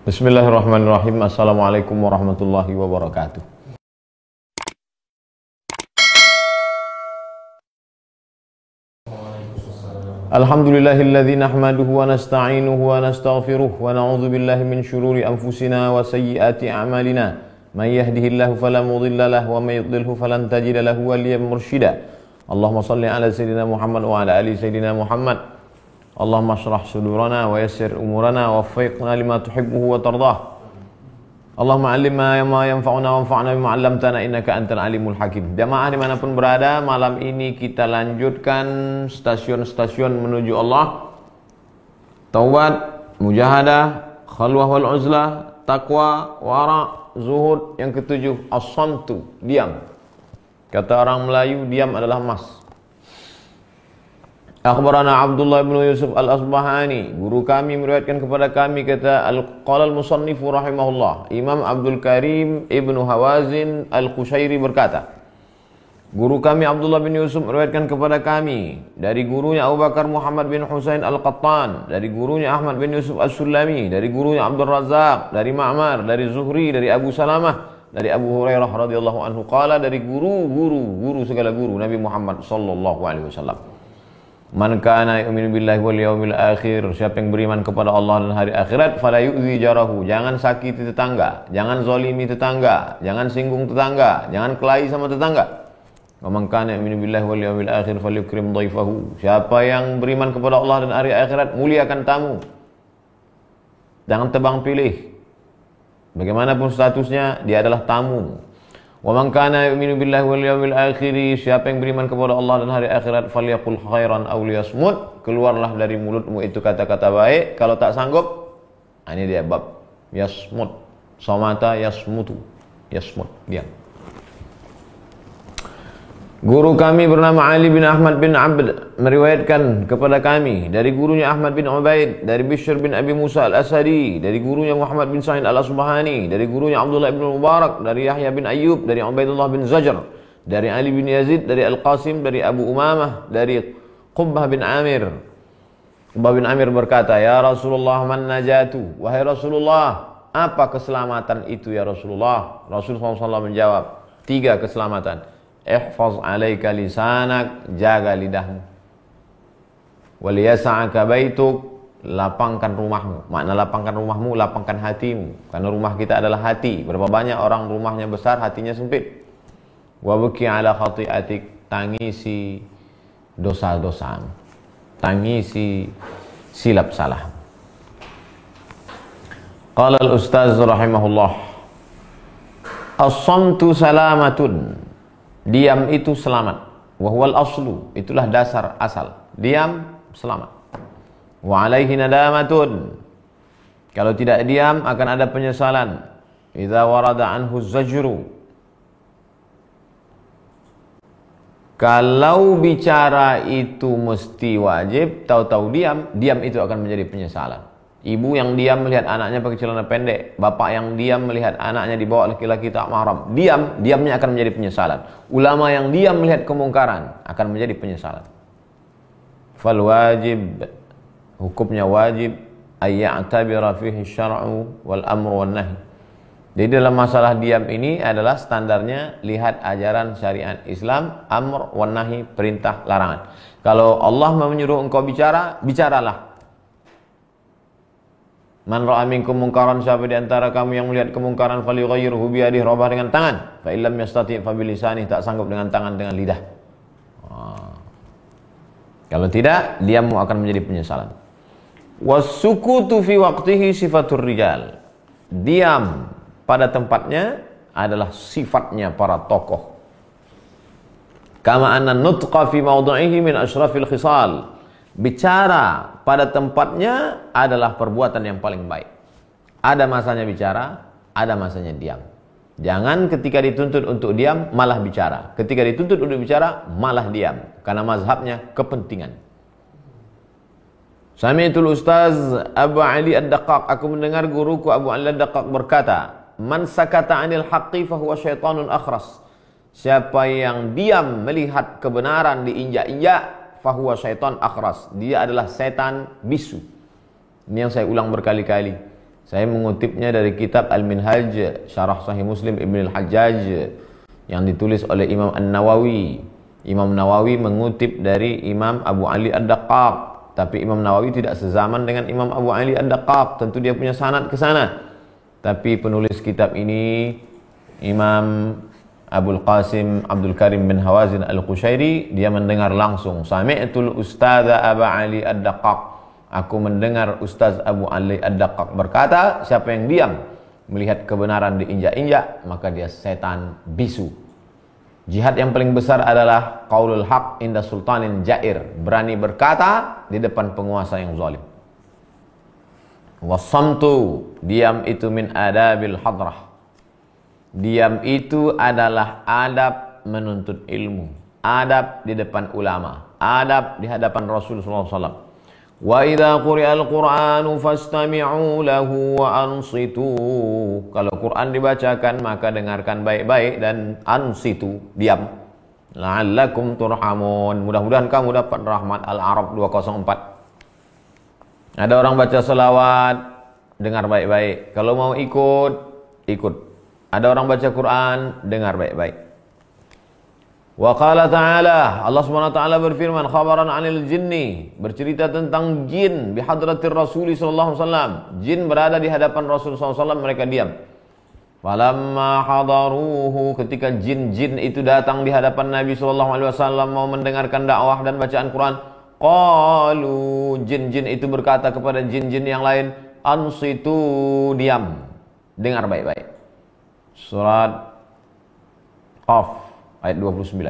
Bismillahirrahmanirrahim. Assalamualaikum warahmatullahi wabarakatuh. Alhamdulillahilladzi nahmaduhu wa nasta'inuhu wa nastaghfiruh wa na'udzu billahi min syururi anfusina wa sayyiati a'malina. May yahdihillahu fala mudilla lahu wa may yudlilhu falan tajida lahu waliyyan mursyida. Allahumma shalli ala sayyidina Muhammad wa ala ali sayyidina Muhammad. Allahumma shrah sudurana wa yassir umurana wa waffiqna lima tuhibbuhu wa tardah. Allahumma allimna ma yanfa'una wanfa'na bima 'allamtana innaka antal alimul hakim. Jamaah dimanapun berada, malam ini kita lanjutkan stasiun-stasiun menuju Allah. Taubat, mujahadah, khalwah wal uzlah, taqwa, wara', zuhud. Yang ketujuh, as-samtu, diam. Kata orang Melayu, diam adalah emas. Akhbarana Abdullah bin Yusuf al-Asbahani, guru kami meriwayatkan kepada kami, kata qala al-musannifu rahimahullah, Imam Abdul Karim Ibnu Hawazin al-Qushairi berkata, guru kami Abdullah bin Yusuf meriwayatkan kepada kami dari gurunya Abu Bakar Muhammad bin Husain al-Qattan, dari gurunya Ahmad bin Yusuf al-Sulami, dari gurunya Abdul Razak, dari Ma'mar, dari Zuhri, dari Abu Salamah, dari Abu Hurairah radhiyallahu anhu qala, dari guru segala guru Nabi Muhammad sallallahu alaihi wasallam. Man kana yu'minu billahi wal yawmil akhir, siapa yang beriman kepada Allah dan hari akhirat, fala yu'zi jarahu, jangan sakiti tetangga, jangan zalimi tetangga, jangan singgung tetangga, jangan kelahi sama tetangga. Wa man kana yu'minu billahi wal yawmil akhir falyukrim dhaifahu, siapa yang beriman kepada Allah dan hari akhirat, muliakan tamu. Jangan tebang pilih. Bagaimanapun statusnya, dia adalah tamu. Wa man kana yu'minu billahi wal yawmil akhir, siapa yang beriman kepada Allah dan hari akhirat, falyaqul khairan aw liyasmut, keluarlah dari mulutmu itu kata-kata baik. Kalau tak sanggup, ini dia bab yasmut, samata yasmutu, yasmut, diam. Guru kami bernama Ali bin Ahmad bin Abd meriwayatkan kepada kami dari gurunya Ahmad bin Ubaid, dari Bishr bin Abi Musa al-Asadi, dari gurunya Muhammad bin Sa'id al-Asbahani, dari gurunya Abdullah bin Mubarak, dari Yahya bin Ayyub, dari Ubaidullah bin Zajr, dari Ali bin Yazid, dari Al-Qasim, dari Abu Umamah, dari Qubbah bin Amir. Qubbah bin Amir berkata, ya Rasulullah, man najatu, wahai Rasulullah, apa keselamatan itu ya Rasulullah? Rasulullah SAW menjawab, 3 keselamatan. Ihfaz alaika lisanak, jaga lidahmu. Wal yas'aka baituk, lapangkan rumahmu. Makna lapangkan rumahmu, lapangkan hatimu. Karena rumah kita adalah hati. Berapa banyak orang rumahnya besar, hatinya sempit. Wa buki ala khati'atik, tangisi dosa-dosamu, tangisi silap salah. Qala al-ustaz rahimahullah, as-samtu salamatun, diam itu selamat. Wahwal aslu, itulah dasar asal. Diam selamat. Wa alaihi nadamatun, kalau tidak diam akan ada penyesalan. Idza warada anhu zajru, kalau bicara itu mesti wajib, tahu-tahu diam itu akan menjadi penyesalan. Ibu yang diam melihat anaknya pakai celana pendek, bapak yang diam melihat anaknya dibawa laki-laki tak mahram, diamnya akan menjadi penyesalan. Ulama yang diam melihat kemungkaran akan menjadi penyesalan. Fal wajib, hukumnya wajib, ayya'tabira fihi syar'u wal amru wan nahi. Jadi dalam masalah diam ini adalah standarnya lihat ajaran syariat Islam, amr wan nahi, perintah larangan. Kalau Allah menyuruh engkau bicara, bicaralah. Man ra'a minkum munkaran, siapa di antara kamu yang melihat kemungkaran, falyughayyirhu bi yadihi, rubah dengan tangan. Fa illam yastati' fa bi lisanihi, tak sanggup dengan tangan, dengan lidah. Kalau tidak, diammu akan menjadi penyesalan. Was-sukutu fi waqtihi sifatur rijal, diam pada tempatnya adalah sifatnya para tokoh. Kama anna nutqa fi mawdu'ihi min asyrafil khisal, bicara pada tempatnya adalah perbuatan yang paling baik. Ada masanya bicara, ada masanya diam. Jangan ketika dituntut untuk diam malah bicara, ketika dituntut untuk bicara malah diam, karena mazhabnya kepentingan. Sami'tul Ustaz Abu Ali Ad-Daqqaq, aku mendengar guruku Abu Ali Ad-Daqqaq berkata, man sakata 'anil haqqi fahuwa syaitanun akhras, siapa yang diam melihat kebenaran diinjak-injak, fahuwa syaitan akhras, dia adalah setan bisu. Ini yang saya ulang berkali-kali. Saya mengutipnya dari kitab Al-Minhaj Syarah Sahih Muslim Ibn Al-Hajjaj yang ditulis oleh Imam An-Nawawi. Imam Nawawi mengutip dari Imam Abu Ali Ad-Daqqaq, tapi Imam Nawawi tidak sezaman dengan Imam Abu Ali Ad-Daqqaq, tentu dia punya sanad ke sana. Tapi penulis kitab ini Imam Abul Qasim Abdul Karim bin Hawazin Al-Qushairi, dia mendengar langsung, Sami'tul Ustadz Abu Ali Ad-Daqqaq, aku mendengar Ustaz Abu Ali Ad-Daqqaq berkata, siapa yang diam melihat kebenaran diinjak-injak, maka dia setan bisu. Jihad yang paling besar adalah qaulul haq inda sultanin jair, berani berkata di depan penguasa yang zalim. Wasamtu, diam itu min adabil hadrah, diam itu adalah adab menuntut ilmu, adab di depan ulama, adab di hadapan Rasulullah SAW. Wa idza quri'al Qur'anu fastami'u lahu wa ansitu. Kalau Quran dibacakan maka dengarkan baik-baik dan ansitu, diam. La'allakum turhamun, mudah-mudahan kamu dapat rahmat. Al-A'raf 204. Ada orang baca selawat, dengar baik-baik. Kalau mau ikut, ikut. Ada orang baca Quran, dengar baik-baik. Wa qala ta'ala, Allah Subhanahu wa taala berfirman, khabaran 'anil jinni, bercerita tentang jin, bi hadratir Rasul sallallahu alaihi wasallam. Jin berada di hadapan Rasul sallallahu alaihi wasallam, mereka diam. Falamma hadaruhu, ketika jin-jin itu datang di hadapan Nabi sallallahu alaihi wasallam mau mendengarkan dakwah dan bacaan Quran, qalu, jin-jin itu berkata kepada jin-jin yang lain, ansitu, diam, dengar baik-baik. Surat Qaf ayat 29.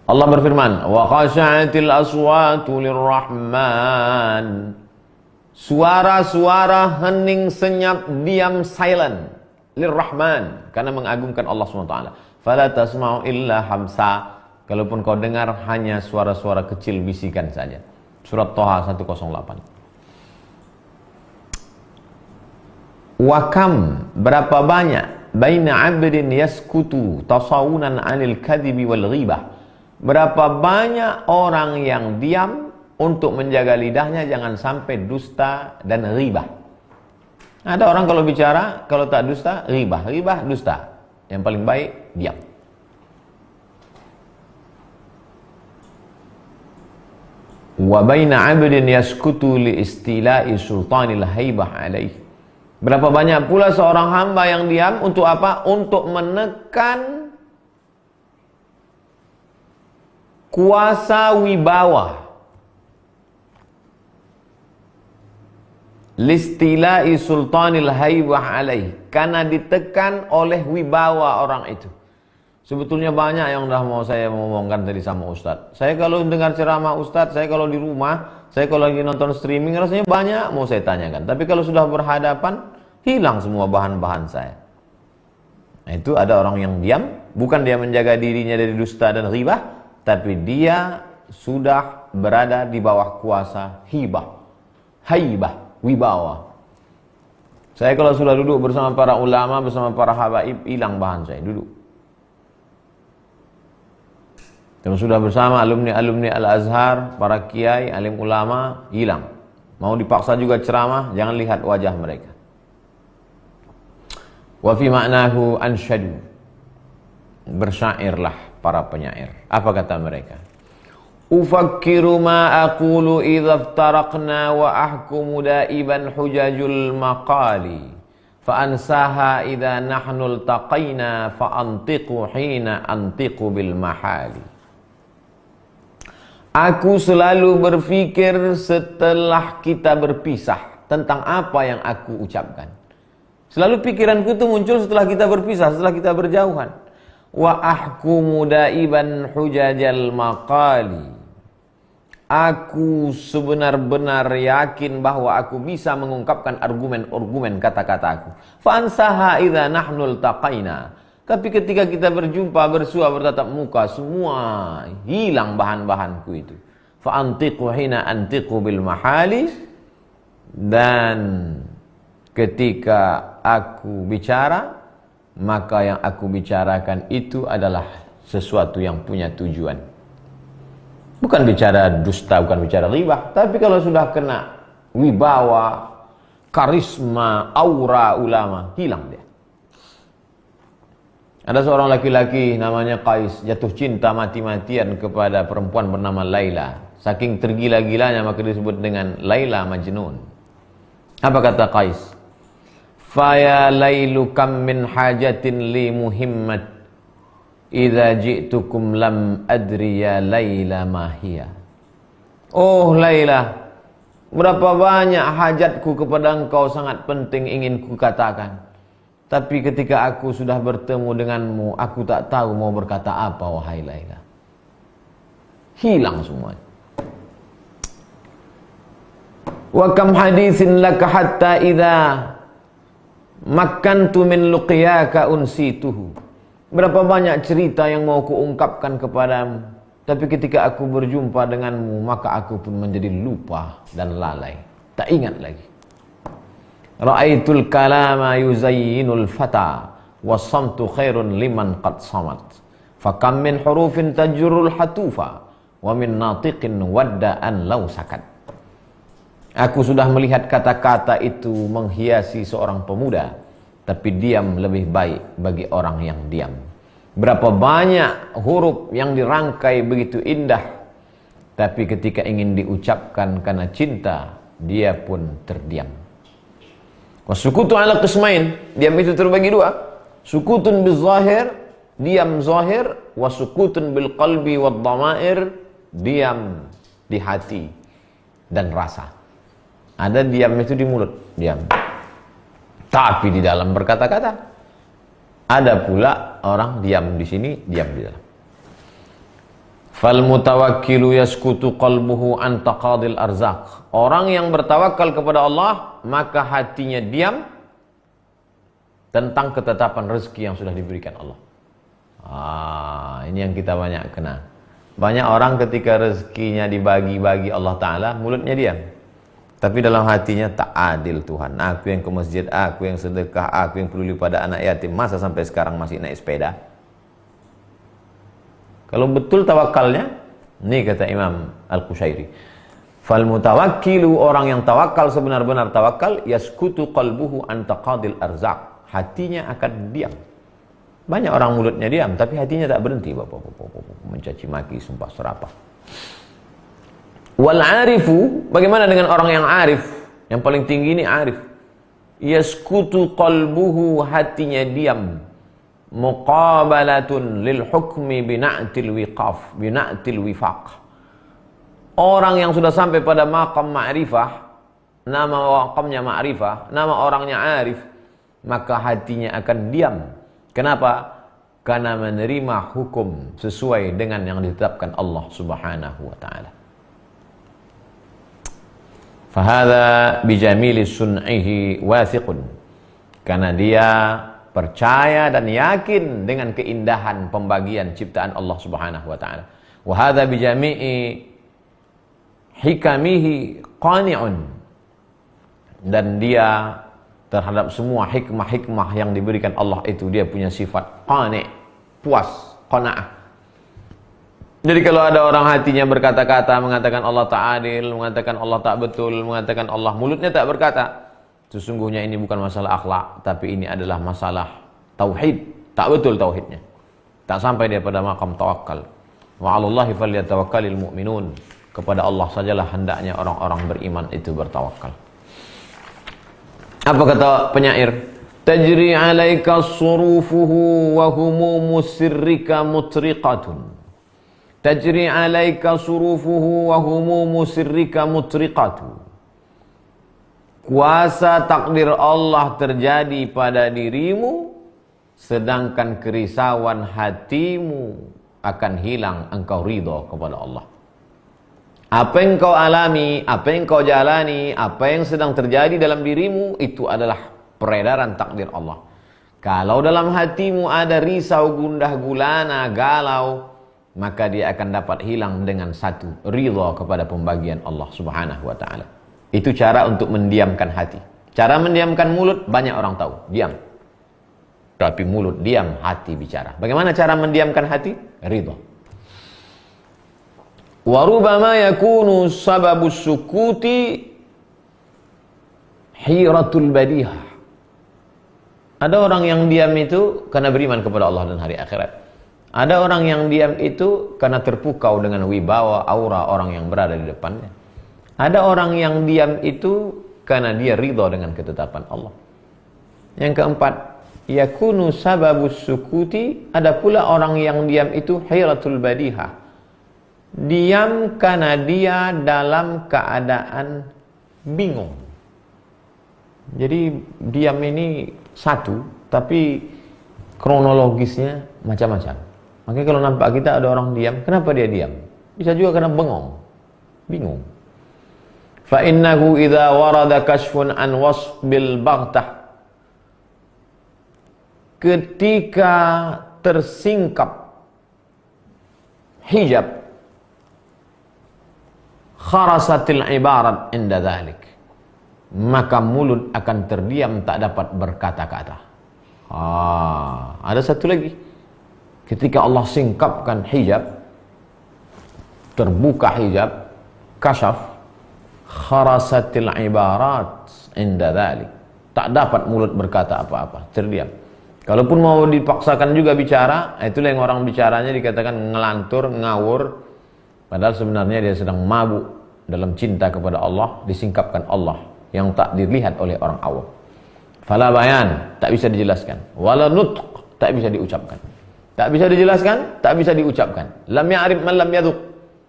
Allah berfirman, wa khashatil aswatu lirrahman, suara-suara hening senyap diam, silent, lirrahman, karena mengagungkan Allah SWT. Fala tasma'u illa hamsa, kalaupun kau dengar hanya suara-suara kecil bisikan saja. Surat Thaha 108. Wa kam, berapa banyak, baina 'abdin yaskutu tasawunan 'anil kadhibi wal ghibah, berapa banyak orang yang diam untuk menjaga lidahnya jangan sampai dusta dan ghibah. Ada orang kalau bicara, kalau tak dusta, ghibah, ghibah, dusta. Yang paling baik diam. Wa baina 'abdin yaskutu li istila'i sultanil haibah alaihi, berapa banyak pula seorang hamba yang diam untuk apa? Untuk menekan kuasa wibawa. Listila'i sultanil haibah alaih, karena ditekan oleh wibawa orang itu. Sebetulnya banyak yang dah mau saya ngomongkan tadi sama Ustadz. Saya kalau dengar ceramah Ustadz, saya kalau di rumah, saya kalau lagi nonton streaming, rasanya banyak mau saya tanyakan. Tapi kalau sudah berhadapan, hilang semua bahan-bahan saya. Nah, itu ada orang yang diam, bukan dia menjaga dirinya dari dusta dan ghibah, tapi dia sudah berada di bawah kuasa hibah, haibah, wibawa. Saya kalau sudah duduk bersama para ulama, bersama para habaib, hilang bahan saya, duduk. Kalau sudah bersama alumni-alumni Al-Azhar, para kiai, alim ulama, hilang. Mau dipaksa juga ceramah, jangan lihat wajah mereka. Wa fi ma'nahu ansyadu, bersyairlah para penyair. Apa kata mereka? Ufakkiru ma aqulu idza iftaraqna wa ahkumu daiban hujajul maqali fa ansaha idza nahnu iltaqaina fa antiqu hina antiqu bil mahali. Aku selalu berfikir setelah kita berpisah tentang apa yang aku ucapkan. Selalu pikiranku itu muncul setelah kita berpisah, setelah kita berjauhan. Wa ahkumu daiban hujajal maqali. Aku sebenar-benar yakin bahwa aku bisa mengungkapkan argumen-argumen kata-kataku. Fa ansaha idza nahnu iltaqaina. Tapi ketika kita berjumpa, bersua, bertatap muka, semua hilang bahan-bahanku itu. Fa antiqu hina antiqu bil mahali. Dan ketika aku bicara, maka yang aku bicarakan itu adalah sesuatu yang punya tujuan. Bukan bicara dusta, bukan bicara ghibah. Tapi kalau sudah kena wibawa, karisma, aura ulama, hilang dia. Ada seorang laki-laki namanya Qais jatuh cinta mati-matian kepada perempuan bernama Laila. Saking tergila-gilanya maka disebut dengan Laila Majnun. Apa kata Qais? Faya lailu kam min hajatin li muhimmat idza ji'tukum lam adri ya Laila ma hiya. Oh Laila, berapa banyak hajatku kepada engkau sangat penting ingin kukatakan. Tapi ketika aku sudah bertemu denganmu, aku tak tahu mau berkata apa, wahai Laila. Hilang semuanya. Wa kam haditsin laka hatta idza makkantu min luqyaka unsituhu. Berapa banyak cerita yang mau kuungkapkan kepadamu, tapi ketika aku berjumpa denganmu, maka aku pun menjadi lupa dan lalai. Tak ingat lagi. Ra'aitul kalama yuzayyinul fata was-samtu khairun liman qad samat. Fakam min hurufin tajurul hatufa wa min natiqin wadda'an law sakat. Aku sudah melihat kata-kata itu menghiasi seorang pemuda, tapi diam lebih baik bagi orang yang diam. Berapa banyak huruf yang dirangkai begitu indah, tapi ketika ingin diucapkan karena cinta, dia pun terdiam. Wasukutu ala qismain, diam itu terbagi dua. Sukutun bil zahir, diam zahir, wasukutun bil qalbi wad dhamair, diam di hati dan rasa. Ada diam itu di mulut, diam. Tapi di dalam berkata-kata. Ada pula orang diam di sini, diam di dalam. Fal mutawakkilu yaskutu qalbuhu an taqadil arzaq. Orang yang bertawakal kepada Allah, maka hatinya diam tentang ketetapan rezeki yang sudah diberikan Allah. Ini yang kita banyak kena. Banyak orang ketika rezekinya dibagi-bagi Allah Ta'ala, mulutnya diam. Tapi dalam hatinya tak adil Tuhan. Aku yang ke masjid, aku yang sedekah, aku yang peduli pada anak yatim. Masa sampai sekarang masih naik sepeda? Kalau betul tawakalnya, ini kata Imam Al-Qushairi, fal mutawakkilu, orang yang tawakal sebenar-benar tawakal, yaskutu qalbuhu an taqadil arzaq. Hatinya akan diam. Banyak orang mulutnya diam, tapi hatinya tak berhenti mencaci maki, sumpah serapah. Wal arifu, bagaimana dengan orang yang arif? Yang paling tinggi ini arif. Yaskutu qalbuhu, hatinya diam. Muqabalatun lil hukmi bina'til wiqaf, bina'til wifaq. Orang yang sudah sampai pada maqam ma'rifah, nama maqamnya ma'rifah, nama orangnya arif, maka hatinya akan diam. Kenapa? Karena menerima hukum sesuai dengan yang ditetapkan Allah Subhanahu wa taala. Fahadha bijamili sun'ihi wathiqun. Karena dia percaya dan yakin dengan keindahan pembagian ciptaan Allah Subhanahu wa taala. Wa hadza bi jami'i hikamihi qani'un. Dan dia terhadap semua hikmah-hikmah yang diberikan Allah itu dia punya sifat qani', puas, qanaah. Jadi kalau ada orang hatinya berkata-kata mengatakan Allah tak adil, mengatakan Allah tak betul, mengatakan Allah, mulutnya tak berkata, sesungguhnya ini bukan masalah akhlak, tapi ini adalah masalah tauhid. Tak betul tauhidnya. Tak sampai dia pada maqam tawakal. Wa 'alallahi falyatawakkalul mu'minun. Kepada Allah sajalah hendaknya orang-orang beriman itu bertawakal. Apa kata penyair? Tajri 'alaika surufuhu wa humumu sirrika mutriqatun. Tajri 'alaika surufuhu wa humumu sirrika mutriqatun. Kuasa takdir Allah terjadi pada dirimu, sedangkan kerisauan hatimu akan hilang, engkau ridha kepada Allah. Apa yang kau alami, apa yang kau jalani, apa yang sedang terjadi dalam dirimu, itu adalah peredaran takdir Allah. Kalau dalam hatimu ada risau, gundah gulana, galau, maka dia akan dapat hilang dengan satu, ridha kepada pembagian Allah Subhanahu wa ta'ala. Itu cara untuk mendiamkan hati. Cara mendiamkan mulut banyak orang tahu, diam. Tapi mulut diam, hati bicara. Bagaimana cara mendiamkan hati? Ridha. Wa rubama yakunu sababus sukuti hiratul badihah. Ada orang yang diam itu karena beriman kepada Allah dan hari akhirat. Ada orang yang diam itu karena terpukau dengan wibawa aura orang yang berada di depannya. Ada orang yang diam itu karena dia ridha dengan ketetapan Allah. Yang keempat, yakunu sababus sukuti, ada pula orang yang diam itu hiratul badihah. Diam karena dia dalam keadaan bingung. Jadi diam ini satu, tapi kronologisnya macam-macam. Makanya kalau nampak kita ada orang diam, kenapa dia diam? Bisa juga karena bengong, bingung. Fa innahu idza warada kashfun an wasbil baghtah, ketika tersingkap hijab, kharasatil ibarat inda dhalik, maka mulut akan terdiam, tak dapat berkata-kata. Ada satu lagi, ketika Allah singkapkan hijab, terbuka hijab, kasyaf, kharasatil ibarat inda dhalik, tak dapat mulut berkata apa-apa, terdiam. Kalaupun mau dipaksakan juga bicara, itulah yang orang bicaranya dikatakan ngelantur, ngawur, padahal sebenarnya dia sedang mabuk dalam cinta kepada Allah, disingkapkan Allah yang tak dilihat oleh orang awam. Fala bayan, tak bisa dijelaskan. Wala nutq, tak bisa diucapkan. Tak bisa dijelaskan, tak bisa diucapkan. Lam ya'rif man lam yadhuq.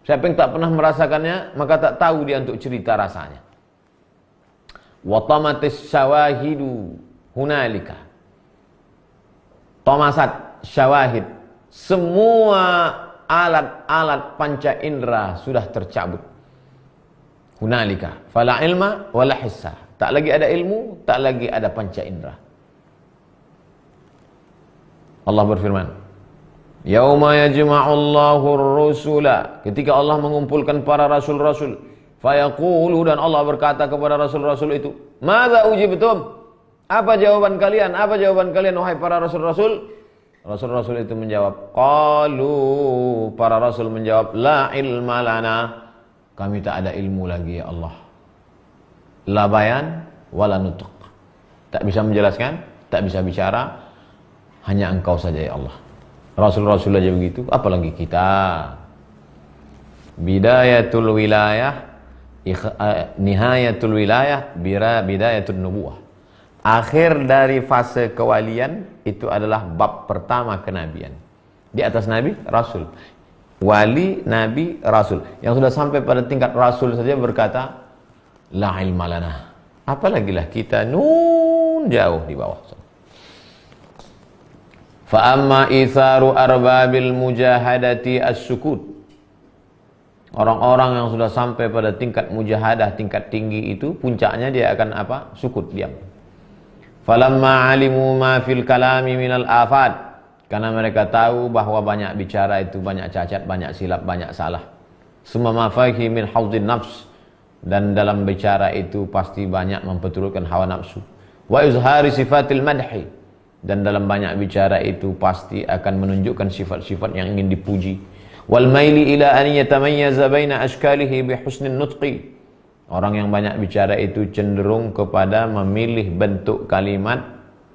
Siapa yang tak pernah merasakannya, maka tak tahu dia untuk cerita rasanya. Wa tamatis syawahidu hunalika. Tamasat syawahid. Semua alat-alat panca indera sudah tercabut. Hunalika fala ilma wala hissa, tak lagi ada ilmu, tak lagi ada panca indera. Allah berfirman, yauma yajma'ullahu ar-rusula, ketika Allah mengumpulkan para rasul-rasul, fayaqulu, dan Allah berkata kepada rasul-rasul itu, madza ujibtum, apa jawaban kalian, apa jawaban kalian wahai para rasul-rasul? Rasul-rasul itu menjawab, qalu, para rasul menjawab, la ilma lana, kami tak ada ilmu lagi ya Allah. La bayan wala nutq, tak bisa menjelaskan, tak bisa bicara, hanya engkau saja ya Allah. Rasul-rasul aja begitu, apalagi kita. Bidayatul wilayah, nihayatul wilayah, bidayatul nubuwah. Akhir dari fase kewalian itu adalah bab pertama kenabian. Di atas nabi, rasul. Wali, nabi, rasul. Yang sudah sampai pada tingkat rasul saja berkata, la ilma lana. Apalagi lah kita nun jauh di bawah. Fa amma itharu arbabil mujahadati as-sukut. Orang-orang yang sudah sampai pada tingkat mujahadah, tingkat tinggi itu, puncaknya dia akan apa? Sukut, diam. Falamma alimu ma fil kalami minal afat. Karena mereka tahu bahwa banyak bicara itu banyak cacat, banyak silap, banyak salah. Summa ma fahi min hawdin nafs. Dan dalam bicara itu pasti banyak memperturutkan hawa nafsu. Wa izhari sifatil madhi. Dan dalam banyak bicara itu pasti akan menunjukkan sifat-sifat yang ingin dipuji. Wal maili ila an yatamayyaza baina ashkalihi bi husnin nutqi. Orang yang banyak bicara itu cenderung kepada memilih bentuk kalimat,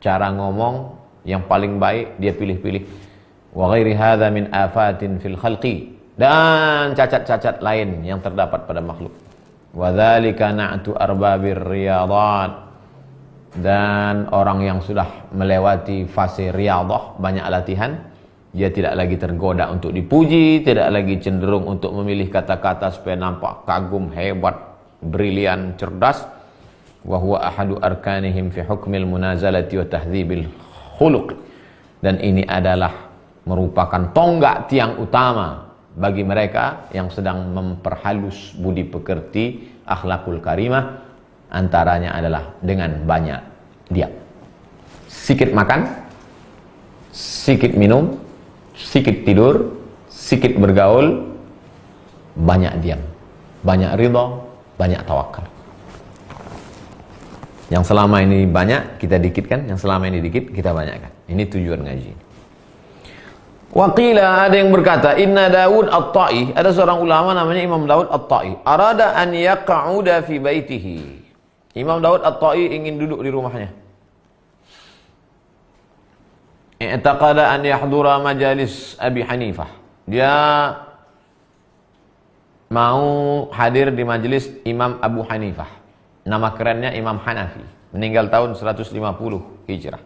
cara ngomong yang paling baik dia pilih-pilih. Wa ghairi hadza min afatin fil khalqi, dan cacat-cacat lain yang terdapat pada makhluk. Wa dzalika na'tu arbabir riyadat, dan orang yang sudah melewati fase riyadah, banyak latihan, dia tidak lagi tergoda untuk dipuji, tidak lagi cenderung untuk memilih kata-kata supaya nampak kagum, hebat, brilian, cerdas. Wa huwa ahadu arkanihim fi hukmil munazalati wa tahdhibil khuluq, dan ini adalah merupakan tonggak tiang utama bagi mereka yang sedang memperhalus budi pekerti, akhlakul karimah. Antaranya adalah dengan banyak diam. Sikit makan, sikit minum, sikit tidur, sikit bergaul, banyak diam, banyak ridha, banyak tawakal. Yang selama ini banyak, kita dikitkan. Yang selama ini dikit, kita banyakkan. Ini tujuan ngaji. Waqila, ada yang berkata, inna Daud at-Ta'i, ada seorang ulama namanya Imam Daud at-Ta'i, arada an yaqa'uda fi baitihi. Imam Daud At-Tai ingin duduk di rumahnya. I'taqada an yahdura majalis Abi Hanifah. Dia mau hadir di majelis Imam Abu Hanifah. Nama kerennya Imam Hanafi. Meninggal tahun 150 Hijrah.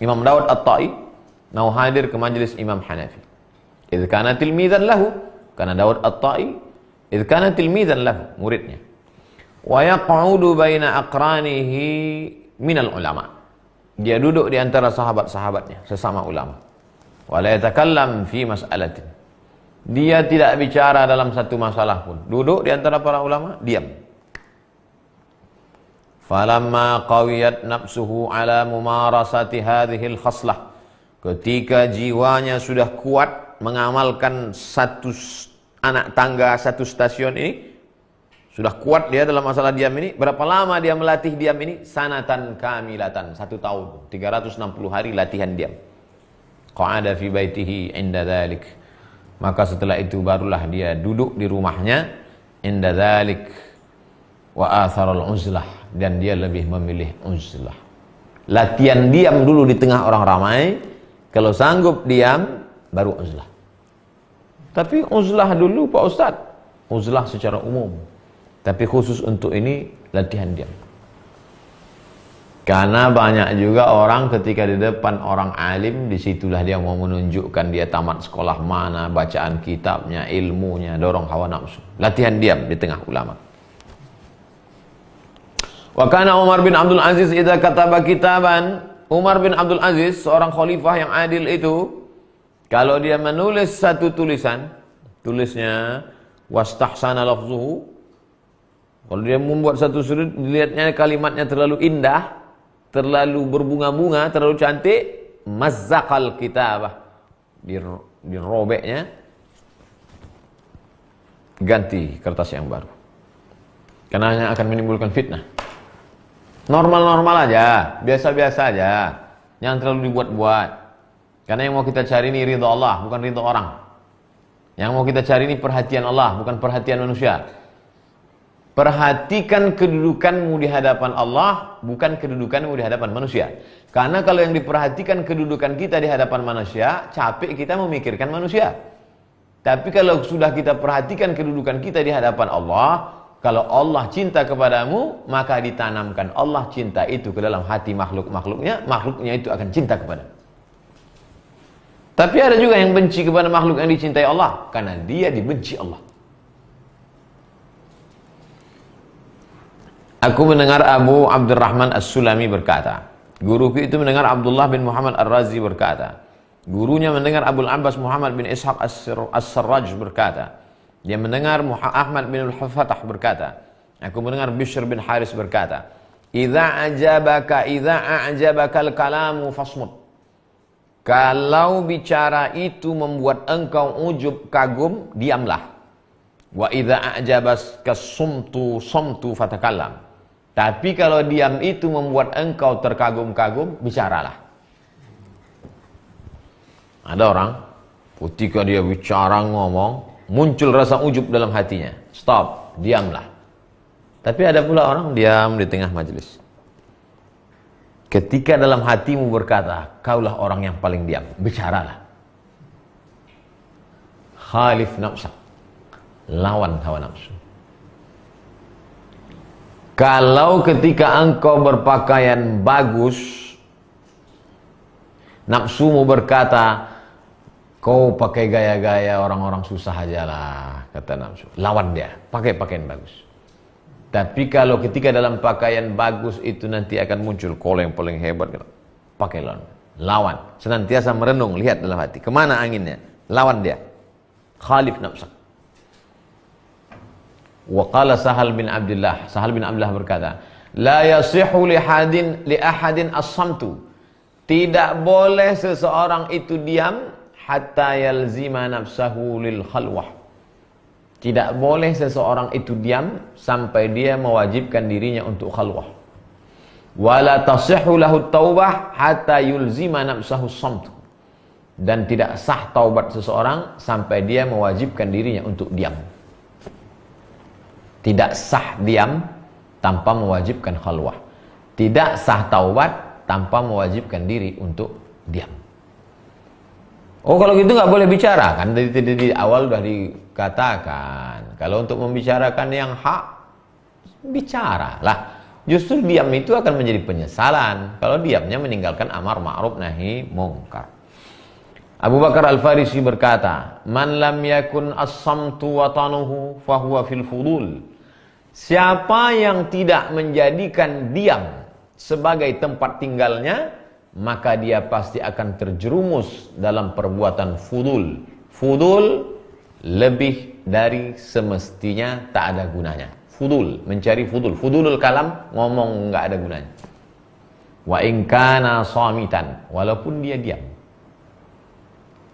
Imam Daud At-Tai mau hadir ke majelis Imam Hanafi. Idh kana tilmizan lahu. Karena Daud At-Tai idh kana tilmizan lahu, muridnya. Wa yaq'udu baina aqranihi minal ulama. Dia duduk di antara sahabat-sahabatnya, sesama ulama. Wa la yatakallam fi mas'alatin. Dia tidak bicara dalam satu masalah pun. Duduk di antara para ulama, diam. Falamma qawiyat nafsuhu ala mumarasati hadhil khaslah. Ketika jiwanya sudah kuat mengamalkan satu anak tangga, satu stasiun ini, sudah kuat dia dalam masalah diam ini. Berapa lama dia melatih diam ini? Sanatan kamilatan, 1 tahun, 360 hari latihan diam. Qa'ada fi baitihi inda dhalik. Maka setelah itu barulah dia duduk di rumahnya inda dhalik wa atharal uzlah, dan dia lebih memilih uzlah. Latihan diam dulu di tengah orang ramai, kalau sanggup diam baru uzlah. Tapi uzlah dulu Pak Ustaz, uzlah secara umum. Tapi khusus untuk ini latihan diam. Karena banyak juga orang ketika di depan orang alim, disitulah dia mau menunjukkan dia tamat sekolah mana, bacaan kitabnya, ilmunya, dorong hawa nafsu. Latihan diam di tengah ulama. Wa kana Umar bin Abdul Aziz idza kataba kitaban. Umar bin Abdul Aziz, seorang khalifah yang adil itu, kalau dia menulis satu tulisan, tulisnya wastahsana lafzuhu. Kalau dia membuat satu surat, dilihatnya kalimatnya terlalu indah, terlalu berbunga-bunga, terlalu cantik, mazzaqal kitabah. Dirobeknya, ganti kertas yang baru. Karena hanya akan menimbulkan fitnah. Normal-normal aja, biasa-biasa aja. Jangan terlalu dibuat-buat. Karena yang mau kita cari ini ridha Allah, bukan ridha orang. Yang mau kita cari ini perhatian Allah, bukan perhatian manusia. Perhatikan kedudukanmu di hadapan Allah, bukan kedudukanmu di hadapan manusia. Karena kalau yang diperhatikan kedudukan kita di hadapan manusia, capek kita memikirkan manusia. Tapi kalau sudah kita perhatikan kedudukan kita di hadapan Allah, kalau Allah cinta kepadamu, maka ditanamkan Allah cinta itu ke dalam hati makhluk-makhluknya, makhluknya itu akan cinta kepadamu. Tapi ada juga yang benci kepada makhluk yang dicintai Allah, karena dia dibenci Allah. Aku mendengar Abu Abdurrahman As-Sulami berkata, guruku itu mendengar Abdullah bin Muhammad Ar-Razi berkata, gurunya mendengar Abul Abbas Muhammad bin Ishaq As-Sarraj berkata, dia mendengar Ahmad bin Al-Fatah berkata, aku mendengar Bishr bin Haris berkata, idza a'jabaka al-kalamu fasmut. Kalau bicara itu membuat engkau ujub kagum, diamlah. Wa idza a'jabaka sumtu fatakallam. Tapi kalau diam itu membuat engkau terkagum-kagum, bicaralah. Ada orang ketika dia bicara ngomong, muncul rasa ujub dalam hatinya. Stop, diamlah. Tapi ada pula orang diam di tengah majelis. Ketika dalam hatimu berkata, kaulah orang yang paling diam, bicaralah. Khalif nafsak, lawan hawa nafsu. Kalau ketika engkau berpakaian bagus, nafsumu berkata, kau pakai gaya-gaya orang-orang susah aja lah, kata nafsu. Lawan dia, pakai pakaian bagus. Tapi kalau ketika dalam pakaian bagus itu nanti akan muncul kau yang paling hebat, pakai lawan. Senantiasa merenung, lihat dalam hati, kemana anginnya? Lawan dia. Khalif nafsak. Wa qala Sahal bin Abdullah berkata, la yasihu li ahadin as-samtu. Tidak boleh seseorang itu diam hatta yalzima nafsahu lil khalwah. Tidak boleh seseorang itu diam sampai dia mewajibkan dirinya untuk khalwah. Wala tasihhu lahu taubah hatta yulzima nafsahu as-samtu. Dan tidak sah taubat seseorang sampai dia mewajibkan dirinya untuk diam. Tidak sah diam tanpa mewajibkan khalwah. Tidak sah taubat tanpa mewajibkan diri untuk diam. Oh, kalau gitu nggak boleh bicara, kan di awal sudah dikatakan kalau untuk membicarakan yang hak, bicara lah. Justru diam itu akan menjadi penyesalan kalau diamnya meninggalkan amar ma'ruf nahi mungkar. Abu Bakar Al-Farisi berkata, "Man lam yakun as-samtu watanuhu fahuwa fil fudul." Siapa yang tidak menjadikan diam sebagai tempat tinggalnya, maka dia pasti akan terjerumus dalam perbuatan fudul. Fudul lebih dari semestinya, tak ada gunanya. Fudul, mencari fudul. Fudulul kalam, ngomong nggak ada gunanya. Wa in kana shamitan, walaupun dia diam.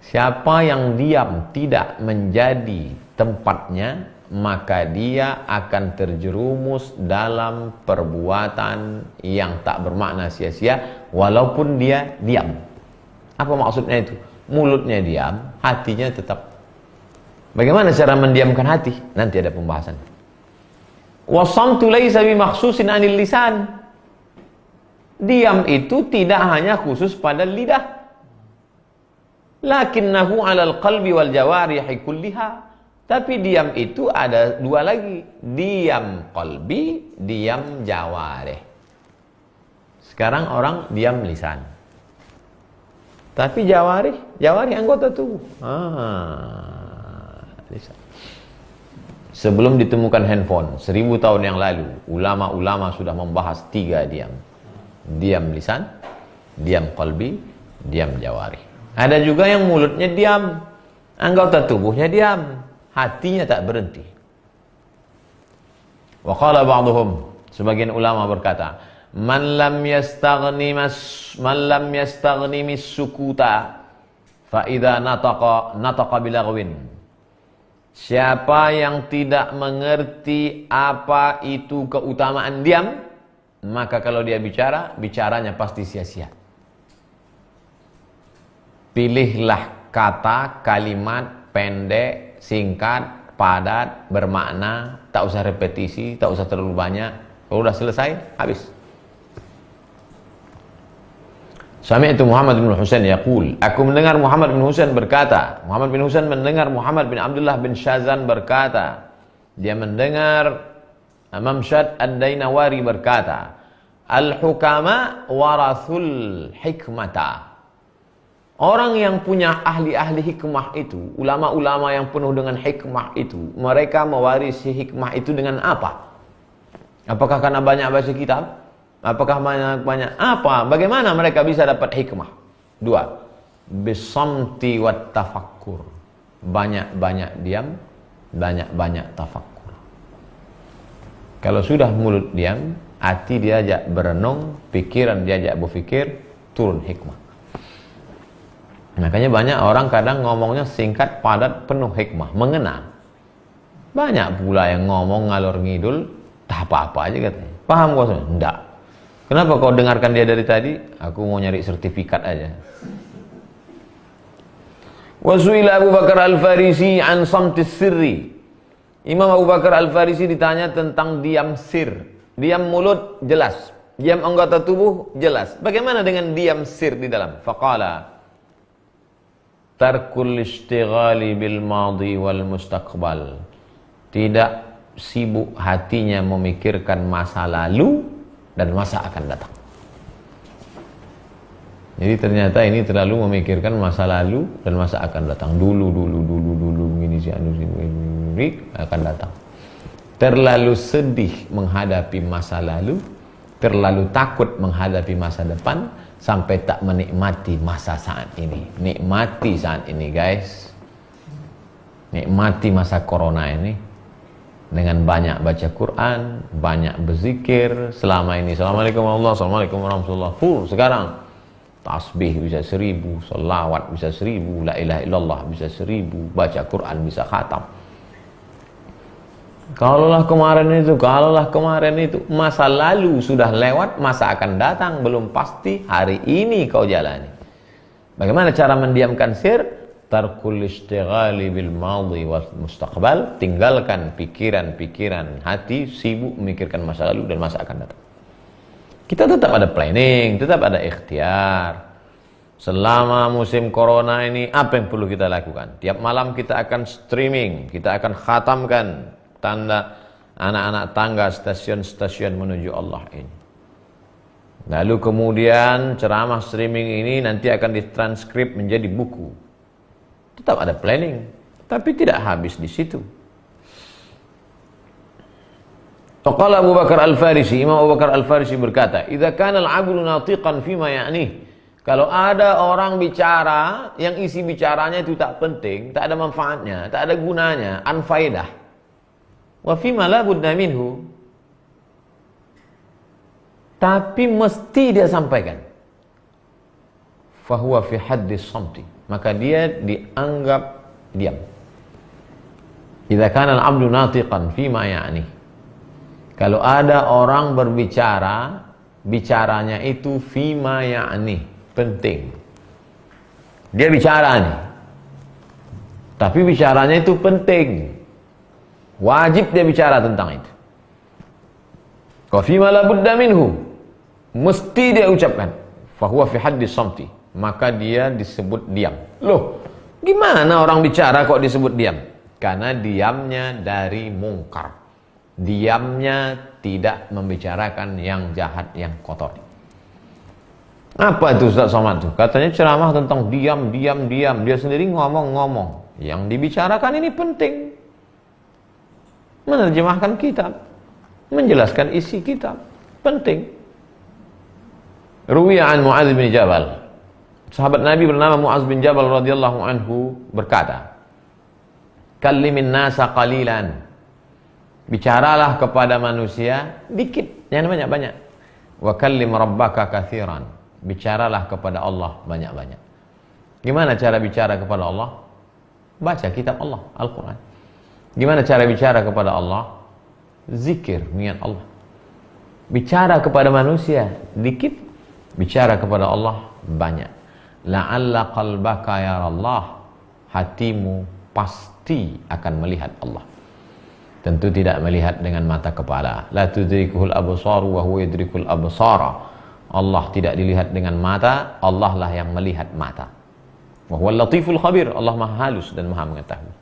Siapa yang diam tidak menjadi tempatnya, maka dia akan terjerumus dalam perbuatan yang tak bermakna sia-sia walaupun dia diam. Apa maksudnya itu? Mulutnya diam, hatinya tetap. Bagaimana cara mendiamkan hati? Nanti ada pembahasan. Wasamtu laisa bimakhsusin 'anil lisan. Diam itu tidak hanya khusus pada lidah. Lakinnahu 'alal qalbi wal jawarihi kulliha. Tapi diam itu ada dua lagi. Diam qalbi, diam jawarih. Sekarang orang diam lisan. Tapi jawarih anggota tubuh. Lisan. Sebelum ditemukan handphone, 1000 tahun yang lalu, ulama-ulama sudah membahas 3 diam. Diam lisan, diam qalbi, diam jawarih. Ada juga yang mulutnya diam, anggota tubuhnya diam. Hatinya tak berhenti. Wa qala ba'dhum, sebagian ulama berkata, man lam yastaghni mis-sukuta fa idza nataqa bilaghwin. Siapa yang tidak mengerti apa itu keutamaan diam, maka kalau dia bicara, bicaranya pasti sia-sia. Pilihlah kata, kalimat pendek, singkat, padat, bermakna, tak usah repetisi, tak usah terlalu banyak. Kalau sudah selesai, habis. Sami'tu Muhammad bin Husain yaqul, aku mendengar Muhammad bin Husain berkata, Muhammad bin Husain mendengar Muhammad bin Abdullah bin Syazan berkata, dia mendengar Mamshad Ad-Dainawari berkata, al-hukama warathul hikmata. Orang yang punya ahli-ahli hikmah itu, ulama-ulama yang penuh dengan hikmah itu, mereka mewarisi hikmah itu dengan apa? Apakah karena banyak baca kitab? Apakah banyak apa? Bagaimana mereka bisa dapat hikmah? 2. Bisamti wat tafakkur. Banyak-banyak diam, banyak-banyak tafakkur. Kalau sudah mulut diam, hati diajak berenung, pikiran diajak berfikir, turun hikmah. Makanya banyak orang kadang ngomongnya singkat, padat, penuh hikmah, mengena. Banyak pula yang ngomong ngalor ngidul, tak apa-apa aja katanya. Paham kau? Enggak. Kenapa kau dengarkan dia dari tadi? Aku mau nyari sertifikat aja. Wasuila Abu Bakar Al-Farisi an samtis sirri. Imam Abu Bakar Al-Farisi ditanya tentang diam sir. Diam mulut jelas, diam anggota tubuh jelas. Bagaimana dengan diam sir di dalam? Faqala tarkul istighali bil madhi wal mustaqbal. Tidak sibuk hatinya memikirkan masa lalu dan masa akan datang. Jadi ternyata ini terlalu memikirkan masa lalu dan masa akan datang. Dulu ini si anu ini akan datang. Terlalu sedih menghadapi masa lalu, terlalu takut menghadapi masa depan, sampai tak menikmati masa saat ini. Nikmati saat ini guys. Nikmati masa corona ini dengan banyak baca Quran, banyak berzikir. Selama ini Assalamualaikum warahmatullahi wabarakatuh, Assalamualaikum warahmatullahi wabarakatuh. Sekarang tasbih bisa 1000, selawat bisa 1000, la ilaha illallah bisa 1000, baca Quran bisa khatam. Kalaulah kemarin itu masa lalu sudah lewat, masa akan datang belum pasti, hari ini kau jalani. Bagaimana cara mendiamkan sir? tarkul istighali bil madhi wal mustaqbal, tinggalkan pikiran-pikiran hati sibuk memikirkan masa lalu dan masa akan datang. Kita tetap ada planning, tetap ada ikhtiar. Selama musim corona ini apa yang perlu kita lakukan? Tiap malam kita akan streaming, kita akan khatamkan tanda anak-anak tangga stasiun-stasiun menuju Allah ini. Lalu kemudian ceramah streaming ini nanti akan ditranskrip menjadi buku. Tetap ada planning, tapi tidak habis di situ. Faqala Abu Bakar Al-Farisi, Imam Abu Bakar Al-Farisi berkata, "Idza kana al-'abdu natiqan fima ya'nih." Kalau ada orang bicara yang isi bicaranya itu tak penting, tak ada manfaatnya, tak ada gunanya, anfaidah. Wa fima la budda minhu. Tapi mesti dia sampaikan. Fahuwa fi haddis samti. Maka dia dianggap diam. Idza kana al-'abdu natiqan fima ya'ni. Kalau ada orang berbicara, bicaranya itu fima ya'ni, penting. Dia bicara nih. Tapi bicaranya itu penting. Wajib dia bicara tentang itu. Wa fima la budda minhu. Mesti dia ucapkan. Fahuwa fi haddis samti. Maka dia disebut diam. Loh, gimana orang bicara kok disebut diam? Karena diamnya dari mungkar. Diamnya tidak membicarakan yang jahat, yang kotor. Apa itu Ustaz Somad itu? Katanya ceramah tentang diam. Dia sendiri ngomong. Yang dibicarakan ini penting. Menerjemahkan kitab. Menjelaskan isi kitab. Penting. Ruwiya an Mu'adz bin Jabal. Sahabat Nabi bernama Mu'adz bin Jabal radhiyallahu anhu berkata, "Kallimin nasa qalilan." Bicaralah kepada manusia dikit, jangan banyak-banyak. "Wa kallim rabbaka katsiran." Bicaralah kepada Allah banyak-banyak. Gimana cara bicara kepada Allah? Baca kitab Allah, Al-Quran. Gimana cara bicara kepada Allah? Zikir, niat Allah. Bicara kepada manusia dikit, bicara kepada Allah banyak. La'alla qalbaka yarallah, hatimu pasti akan melihat Allah. Tentu tidak melihat dengan mata kepala. La tudrikuhul absaru wa huwa yudrikul absara. Allah tidak dilihat dengan mata, Allah lah yang melihat mata. Wa huwal latiful khabir, Allah Maha halus dan Maha mengetahui.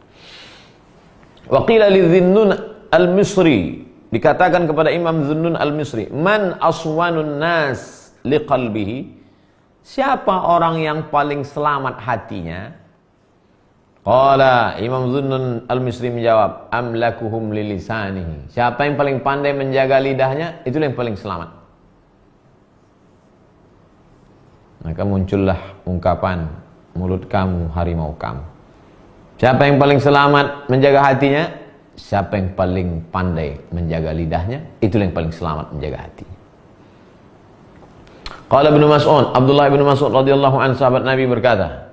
Wa qila li Dhunnun al-Misri, dikatakan kepada Imam Dhunnun al-Misri, "Man aswanun nas liqalbihi?" Siapa orang yang paling selamat hatinya? Qala, Imam Dhunnun al-Misri menjawab, "Amlakuhum lilisanihi." Siapa yang paling pandai menjaga lidahnya, itulah yang paling selamat. Maka muncullah ungkapan, mulut kamu harimau kamu. Siapa yang paling selamat menjaga hatinya? Siapa yang paling pandai menjaga lidahnya, itulah yang paling selamat menjaga hatinya. Qala Ibnu Mas'ud, Abdullah bin Mas'ud radhiyallahu anhu, sahabat Nabi berkata,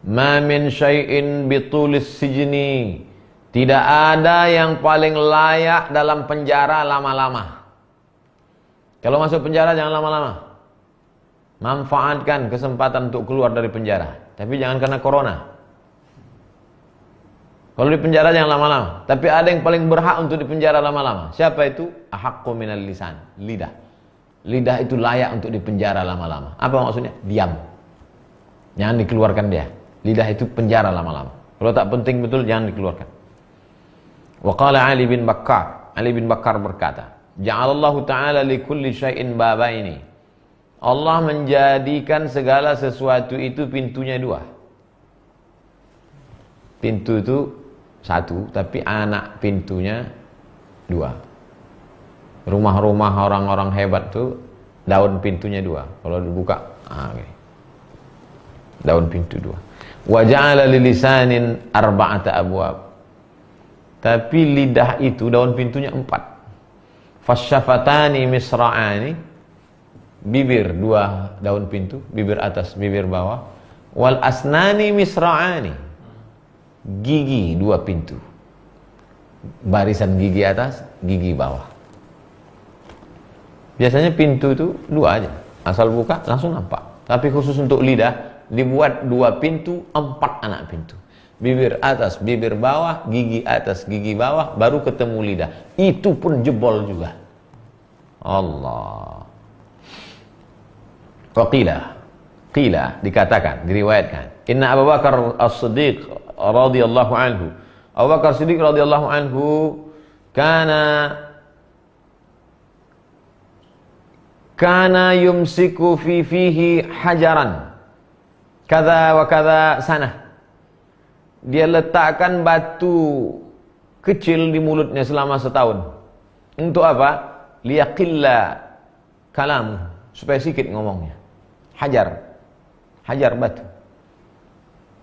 "Ma min syai'in bitulis sijni." Tidak ada yang paling layak dalam penjara lama-lama. Kalau masuk penjara jangan lama-lama. Manfaatkan kesempatan untuk keluar dari penjara, tapi jangan karena corona. Kalau di penjara jangan lama-lama. Tapi ada yang paling berhak untuk di penjara lama-lama. Siapa itu? Ahaqqu minal lisan, lidah. Lidah itu layak untuk di penjara lama-lama. Apa maksudnya? Diam. Jangan dikeluarkan dia. Lidah itu penjara lama-lama. Kalau tak penting betul jangan dikeluarkan. Wa qala Ali bin Bakkar. Ali bin Bakkar berkata, "Ja'alallahu ta'ala li kulli syai'in babaini." Allah menjadikan segala sesuatu itu pintunya dua. Pintu itu satu, tapi anak pintunya dua. Rumah-rumah orang-orang hebat tuh daun pintunya dua. Kalau dibuka, okay. Daun pintu dua. Wa ja'ala lilisanin arba'ata abwab. Tapi lidah itu daun pintunya 4. Fasyafatani misra'ani. Bibir 2 daun pintu, bibir atas, bibir bawah. Wal asnani misra'ani. Gigi 2 pintu. Barisan gigi atas, gigi bawah. Biasanya pintu itu 2 aja. Asal buka langsung nampak. Tapi khusus untuk lidah dibuat 2 pintu, 4 anak pintu. Bibir atas, bibir bawah, gigi atas, gigi bawah, baru ketemu lidah. Itu pun jebol juga. Allah. Qila dikatakan, diriwayatkan. Inna Abu Bakar As-Siddiq radhiyallahu anhu. Abu Bakar Siddiq radhiyallahu anhu kana yumsiku fihi hajaran kadza wa kadza sanah. Dia letakkan batu kecil di mulutnya selama setahun. Untuk apa? Liyaqilla kalamu, supaya sedikit ngomongnya. Hajar batu.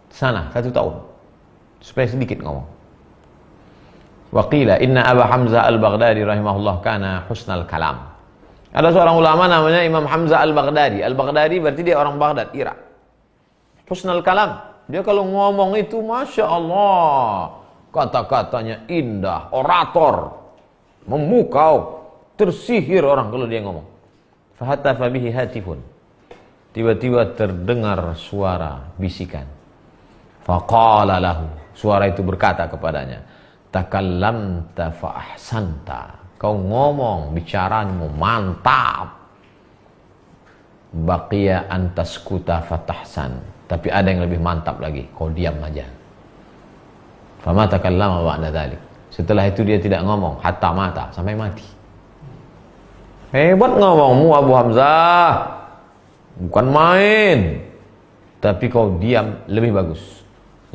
Sana 1 tahun. Supaya sedikit ngomong. Wa qila inna Aba Hamzah Al-Baghdadi rahimahullah kana husnal kalam. Ada seorang ulama namanya Imam Hamzah Al-Baghdadi. Al-Baghdadi berarti dia orang Baghdad, Irak. Husnal kalam. Dia kalau ngomong itu Masya Allah, kata-katanya indah, orator, memukau, tersihir orang kalau dia ngomong. Fahatafa bihi hatifun. Tiba-tiba terdengar suara bisikan. Faqala lahu. Suara itu berkata kepadanya, takallamta fa ahsanta. Kau ngomong, bicaramu mantap. Baqiya antaskuta fatahsan. Tapi ada yang lebih mantap lagi, kau diam aja. Fama takallama ba'da dzalik. Setelah itu dia tidak ngomong hatta mata, sampai mati. Hebat ngomongmu Abu Hamzah. Bukan main. Tapi kau diam lebih bagus.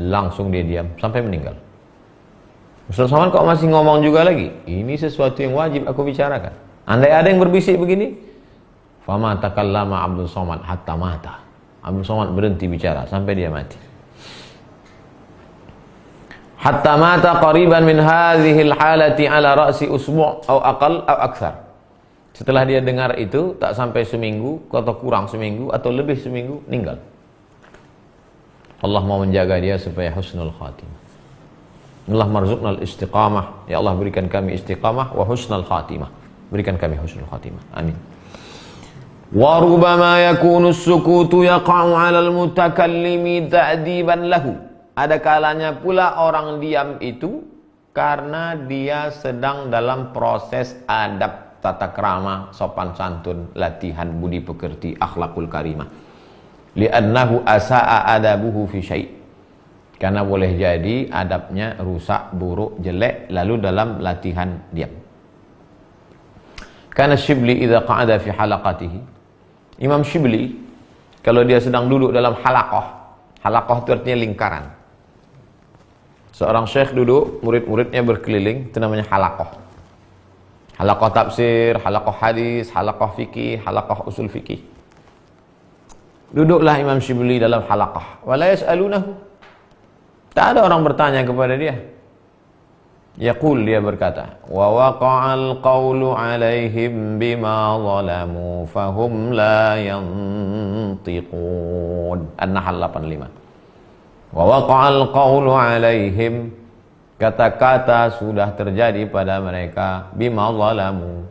Langsung dia diam sampai meninggal. Ustaz Somad kok masih ngomong juga lagi? Ini sesuatu yang wajib aku bicarakan. Andai ada yang berbisik begini, fama takallama Abdul Somad hatta mata. Abdul Somad berhenti bicara sampai dia mati. Hatta mata qariban min hadhihi al-halati ala ra'si usbu' atau aqal atau aktsar. Setelah dia dengar itu tak sampai seminggu atau kurang seminggu atau lebih seminggu meninggal. Allah mau menjaga dia supaya husnul khatimah. Allah marzuqnal istiqamah. Ya Allah berikan kami istiqamah wa husnul khatimah. Berikan kami husnul khatimah. Amin. Wa rubama yakunu as-sukutu yaqa'u 'alal mutakallimi ta'diban lahu. Ada kalanya pula orang diam itu karena dia sedang dalam proses adab tata krama, sopan santun, latihan budi pekerti, akhlakul karimah. Li'annahu asa'a adabuhu fi syai'. Karena boleh jadi adabnya rusak, buruk, jelek, lalu dalam latihan diam. Karena Shibli idza qa'ada fi halaqatihi. Imam Shibli kalau dia sedang duduk dalam halaqah. Halaqah itu artinya lingkaran. Seorang syekh duduk, murid-muridnya berkeliling, itu namanya halaqah. Halaqah tafsir, halaqah hadis, halaqah fikih, halaqah usul fikih. Duduklah Imam Shibli dalam halaqah. Wala yas'alunahu. Tak ada orang bertanya kepada dia. Yaqul, dia berkata, wa waqa'al qawlu 'alaihim bima zalamu fahum la yantiqun. An-Nahl 85. Wa waqa'al qawlu 'alaihim, kata-kata sudah terjadi pada mereka, bima zalamu,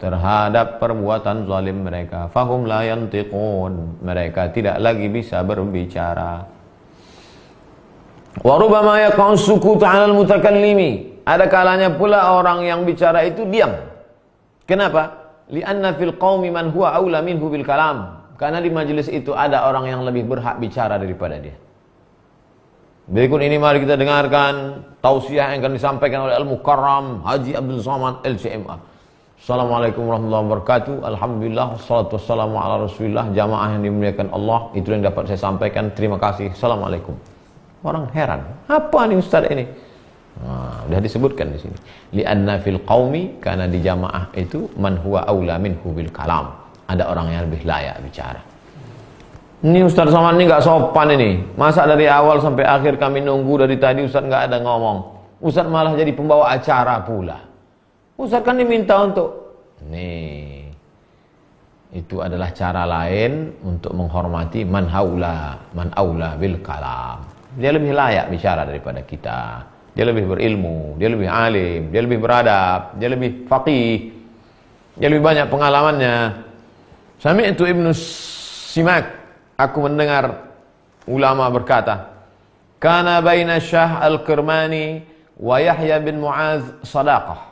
terhadap perbuatan zalim mereka, fahum la yantiqun, mereka tidak lagi bisa berbicara. Wa rubama yaqa'u sukutu 'alal mutakallimi. Ada kalanya pula orang yang bicara itu diam. Kenapa? Li'anna fil qaumi man huwa aula minhu bil kalam. Karena di majelis itu ada orang yang lebih berhak bicara daripada dia. Berikut ini mari kita dengarkan tausiah yang akan disampaikan oleh Al-Mukarram Haji Abdul Somad LCMA. Assalamualaikum warahmatullahi wabarakatuh. Alhamdulillah, wassalatu wassalamu ala Rasulillah. Jamaah yang dimuliakan Allah, itu yang dapat saya sampaikan. Terima kasih. Assalamualaikum. Orang heran, apa nih Ustaz ini? Nah, sudah disebutkan di sini. Li'anna fil qaumi, karena di jamaah itu man huwa aula minhu bil kalam. Ada orang yang lebih layak bicara. Ini Ustaz Somad ini nggak sopan ini. Masa dari awal sampai akhir kami nunggu dari tadi Ustaz nggak ada ngomong. Ustaz malah jadi pembawa acara pula. Ustaz kan diminta untuk nih. Itu adalah cara lain untuk menghormati man aula bil kalam. Dia lebih layak bicara daripada kita. Dia lebih berilmu, dia lebih alim, dia lebih beradab, dia lebih faqih, dia lebih banyak pengalamannya. Sami'tu Ibnu Simak, aku mendengar ulama berkata, kana baina Syah Al-Kirmani wa Yahya bin Mu'adz sadaqah.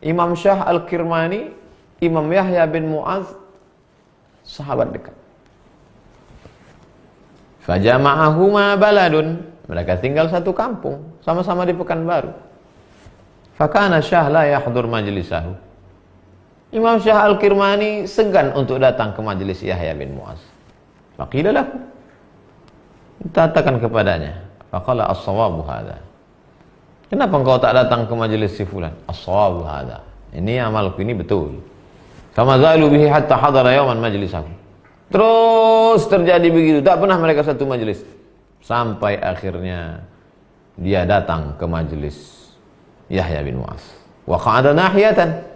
Imam Syah Al-Kirmani, Imam Yahya bin Mu'adz sahabat dekat. Fajama'ahuma baladun, mereka tinggal satu kampung, sama-sama di Pekanbaru. Fakana Syah la yahdur majlisahu. Imam Syah Al-Kirmani segan untuk datang ke majelis Yahya bin Mu'adz. Faqila lahu, katakan kepadanya, faqala as-sawabu hadha. Kenapa engkau tak datang ke majelis si fulan? As-sawabu hadha. Ini amalku ini betul. Fama zalu bihi hatta hadara yawman majlisahu. Terus terjadi begitu, tak pernah mereka satu majelis. Sampai akhirnya dia datang ke majelis Yahya bin Mu'adz. Wa qa'ada nahiyatan.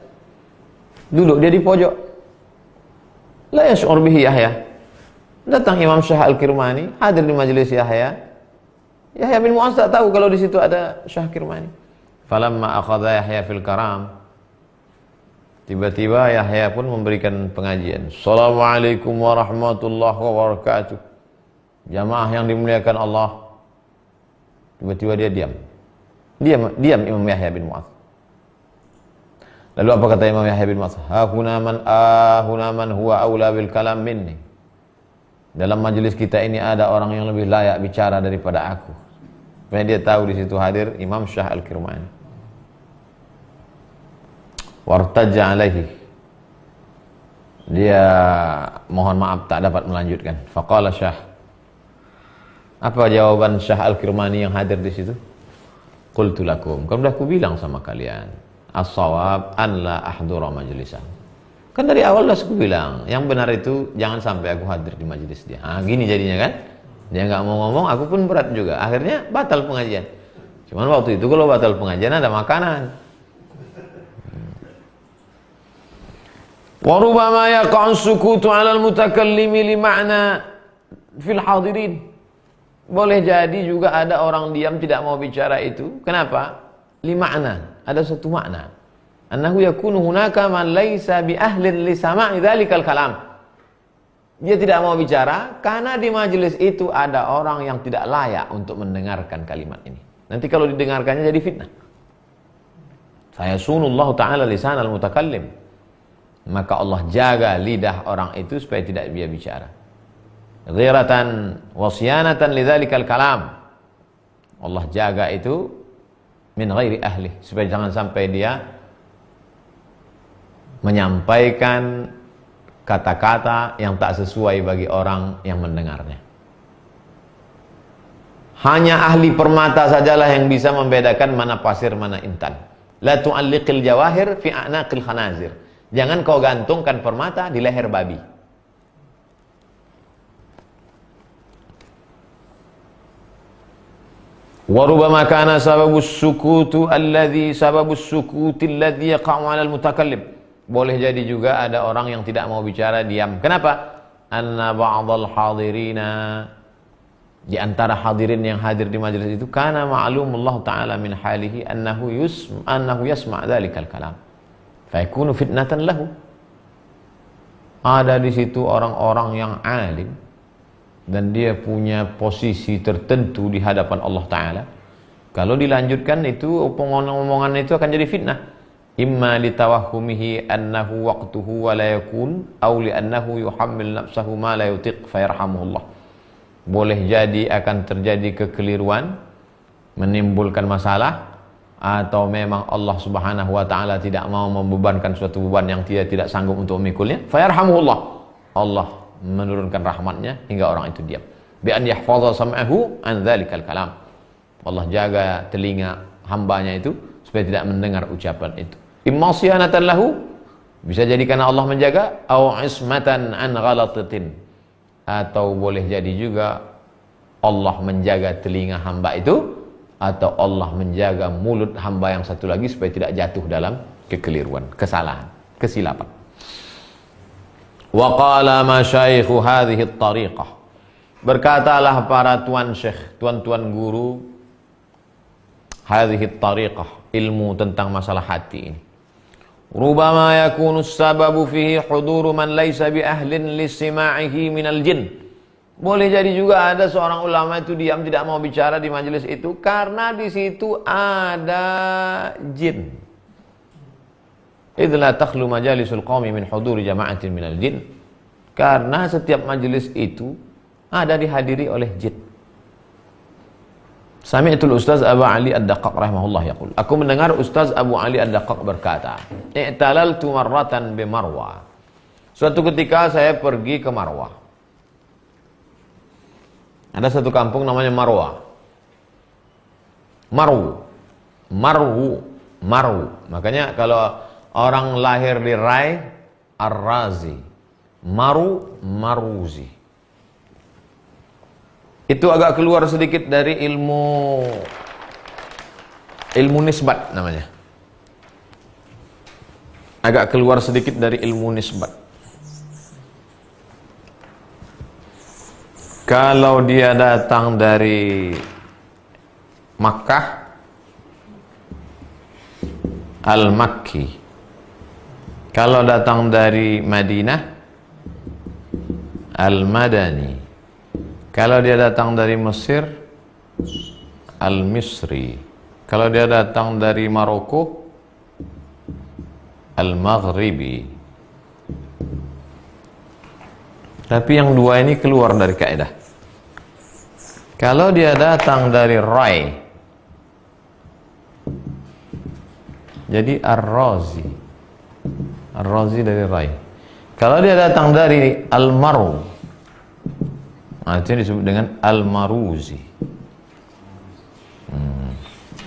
Duduk dia di pojok. La yash'ur bihi Yahya. Datang Imam Syah Al-Kirmani, hadir di majelis Yahya. Yahya bin Mu'adz tak tahu kalau di situ ada Syah Kirmani. Falamma akhadha Yahya fil karam. Tiba-tiba Yahya pun memberikan pengajian. Assalamualaikum warahmatullahi wabarakatuh. Jamaah yang dimuliakan Allah. Tiba-tiba dia diam. Diam Imam Yahya bin Mu'adz. Lalu apa kata Imam Yahya bin Mu'adz? Hahuna man huwa aula bil kalam minni. Dalam majelis kita ini ada orang yang lebih layak bicara daripada aku. Supaya dia tahu di situ hadir Imam Syah Al-Kirmani. Wartajja alaihi. Dia mohon maaf tak dapat melanjutkan. Faqala Syah. Apa jawaban Syah Al-Kirmani yang hadir di situ? Qultu lakum. Kan sudah aku bilang sama kalian. As-shawab an la ahdura majlisan. Kan dari awal udah aku bilang, yang benar itu jangan sampai aku hadir di majelis dia. Ah, gini jadinya kan? Dia nggak mau ngomong, aku pun berat juga. Akhirnya batal pengajian. Cuman waktu itu kalau batal pengajian ada makanan. Wa rubbama yaqa'u sukutu 'ala al-mutakallimi li ma'na fil hadirin. Boleh jadi juga ada orang diam tidak mau bicara itu. Kenapa? Li ma'na, ada satu makna. Annahu yakunu hunaka man laisa bi ahlin li sama'i dzalikal kalam. Dia tidak mau bicara karena di majelis itu ada orang yang tidak layak untuk mendengarkan kalimat ini. Nanti kalau didengarkannya jadi fitnah. Fayasunullahu ta'ala lisanal mutakallim. Maka Allah jaga lidah orang itu supaya tidak dia bicara. Ghiratan wa siyanatan lidzalikal kalam. Allah jaga itu min ghairi ahli, supaya jangan sampai dia menyampaikan kata-kata yang tak sesuai bagi orang yang mendengarnya. Hanya ahli permata sajalah yang bisa membedakan mana pasir, mana intan. La tu'alliqil jawahir fi a'naqil khanazir. Jangan kau gantungkan permata di leher babi. Wa rubbama kana sababus sukuti alladhi yaqa'u 'ala al-mutakallim. Boleh jadi juga ada orang yang tidak mau bicara, diam. Kenapa? Anna ba'dal hadirina, di antara hadirin yang hadir di majelis itu, kana ma'lumullah ta'ala min halihi annahu yasma' dzalikal kalam. Fa yakunu fitnatan lahu. Ada di situ orang-orang yang alim dan dia punya posisi tertentu di hadapan Allah Ta'ala. Kalau dilanjutkan itu omongan itu akan jadi fitnah. Imma litawahhumihi annahu waqtuhu wa la yakun aw li annahu yuhammil nafsahu ma la yutiq fayarhamuhullah. Boleh jadi akan terjadi kekeliruan, menimbulkan masalah, atau memang Allah Subhanahu wa taala tidak mau membebankan suatu beban yang dia tidak sanggup untuk memikulnya, fayarhamuhullah. Allah menurunkan rahmatnya hingga orang itu diam. Bi an yahfaza sam'ahu an dzalikal kalam. Allah jaga telinga hambanya itu supaya tidak mendengar ucapan itu. Imma siyanatan lahu, bisa jadi karena Allah menjaga, au ismatan an ghalatatin, atau boleh jadi juga Allah menjaga telinga hamba itu, atau Allah menjaga mulut hamba yang satu lagi supaya tidak jatuh dalam kekeliruan, kesalahan, kesilapan. Wa qala masyaikhu hadhihi at-tariqah. Berkatalah para tuan syekh, tuan-tuan guru hadhihi at-tariqah, ilmu tentang masalah hati ini. Rubama yakunu as-sababu fihi huduru man laysa bi ahlin li sima'ihi minal jin. Boleh jadi juga ada seorang ulama itu diam tidak mau bicara di majelis itu karena di situ ada jin. Idza takhlu majalisul qaumi min huduri jama'atin minal jin. Karena setiap majelis itu ada dihadiri oleh jin. Sami'tul Ustaz Abu Ali Ad-Daqqaq rahimahullah yaqul. Aku mendengar Ustaz Abu Ali Ad-Daqqaq berkata, "I'talaltu marratan bi Marwah." Suatu ketika saya pergi ke Marwah. Ada satu kampung namanya Marwah. Marwu. Makanya kalau orang lahir di Rai, Ar-Razi. Maruzi. Itu agak keluar sedikit dari ilmu nisbat namanya. Agak keluar sedikit dari ilmu nisbat. Kalau dia datang dari Makkah, Al-Makki. Kalau datang dari Madinah, Al-Madani. Kalau dia datang dari Mesir, Al-Misri. Kalau dia datang dari Maroko, Al-Maghribi. Tapi yang dua ini keluar dari kaidah. Kalau dia datang dari Rai, jadi Ar-Razi. Ar-Razi dari Rai. Kalau dia datang dari Al-Maru, itu disebut dengan Al-Maruzi.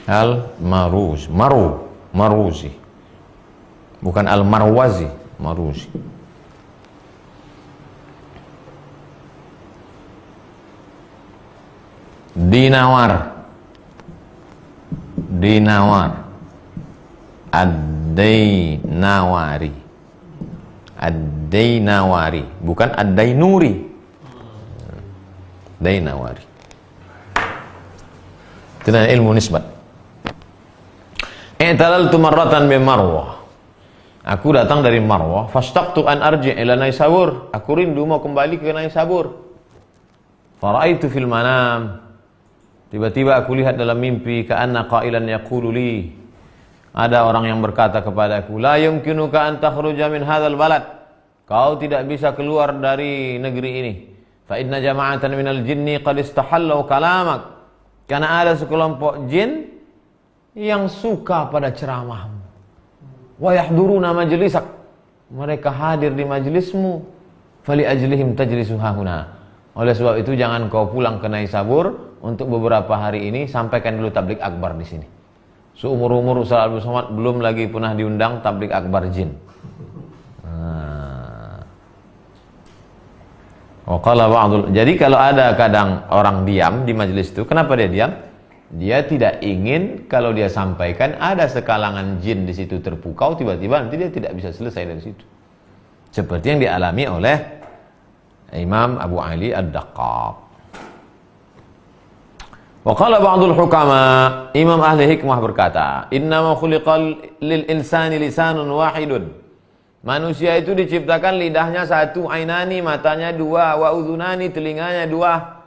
Al-Maruz. Maruzi. Bukan Al-Marwazi, Maruzi. Dinawar. Ad-Dainawari. Bukan Ad-Dainuri. Dainawari. Itu ilmu nisbat. I'talaltu marratan bi Marwah. Aku datang dari Marwah, fastaqtu an arji' ila Naisabur. Aku rindu mau kembali ke Naisabur. Faraitu fil manam. Tiba-tiba aku lihat dalam mimpi ka'anna qailan yaqulu li. Ada orang yang berkata kepadaku, la yumkinuka an takhruja min hadzal balad. Kau tidak bisa keluar dari negeri ini. Fa inna jama'atan minal jinni qad istahallu kalamak. Karena ada sekelompok jin yang suka pada ceramahmu. Wa yahduruna majlisak. Mereka hadir di majelismu. Fali ajlihim tajlisu hahuna. Oleh sebab itu jangan kau pulang ke Naisabur untuk beberapa hari ini, sampaikan dulu tablik akbar di sini. Seumur-umur Ustaz Abdul Somad belum lagi pernah diundang tablik akbar jin. Jadi kalau ada kadang orang diam di majelis itu, kenapa dia diam? Dia tidak ingin kalau dia sampaikan ada sekalangan jin di situ terpukau, tiba-tiba nanti dia tidak bisa selesai dari situ. Seperti yang dialami oleh Imam Abu Ali Ad-Daqqaq. Wa qala ba'dul hukama, Imam ahli hikmah berkata, innama khuliqal lil insani lisanun wahidun. Manusia itu diciptakan lidahnya satu, ainani matanya dua, wa udhunani telinganya dua.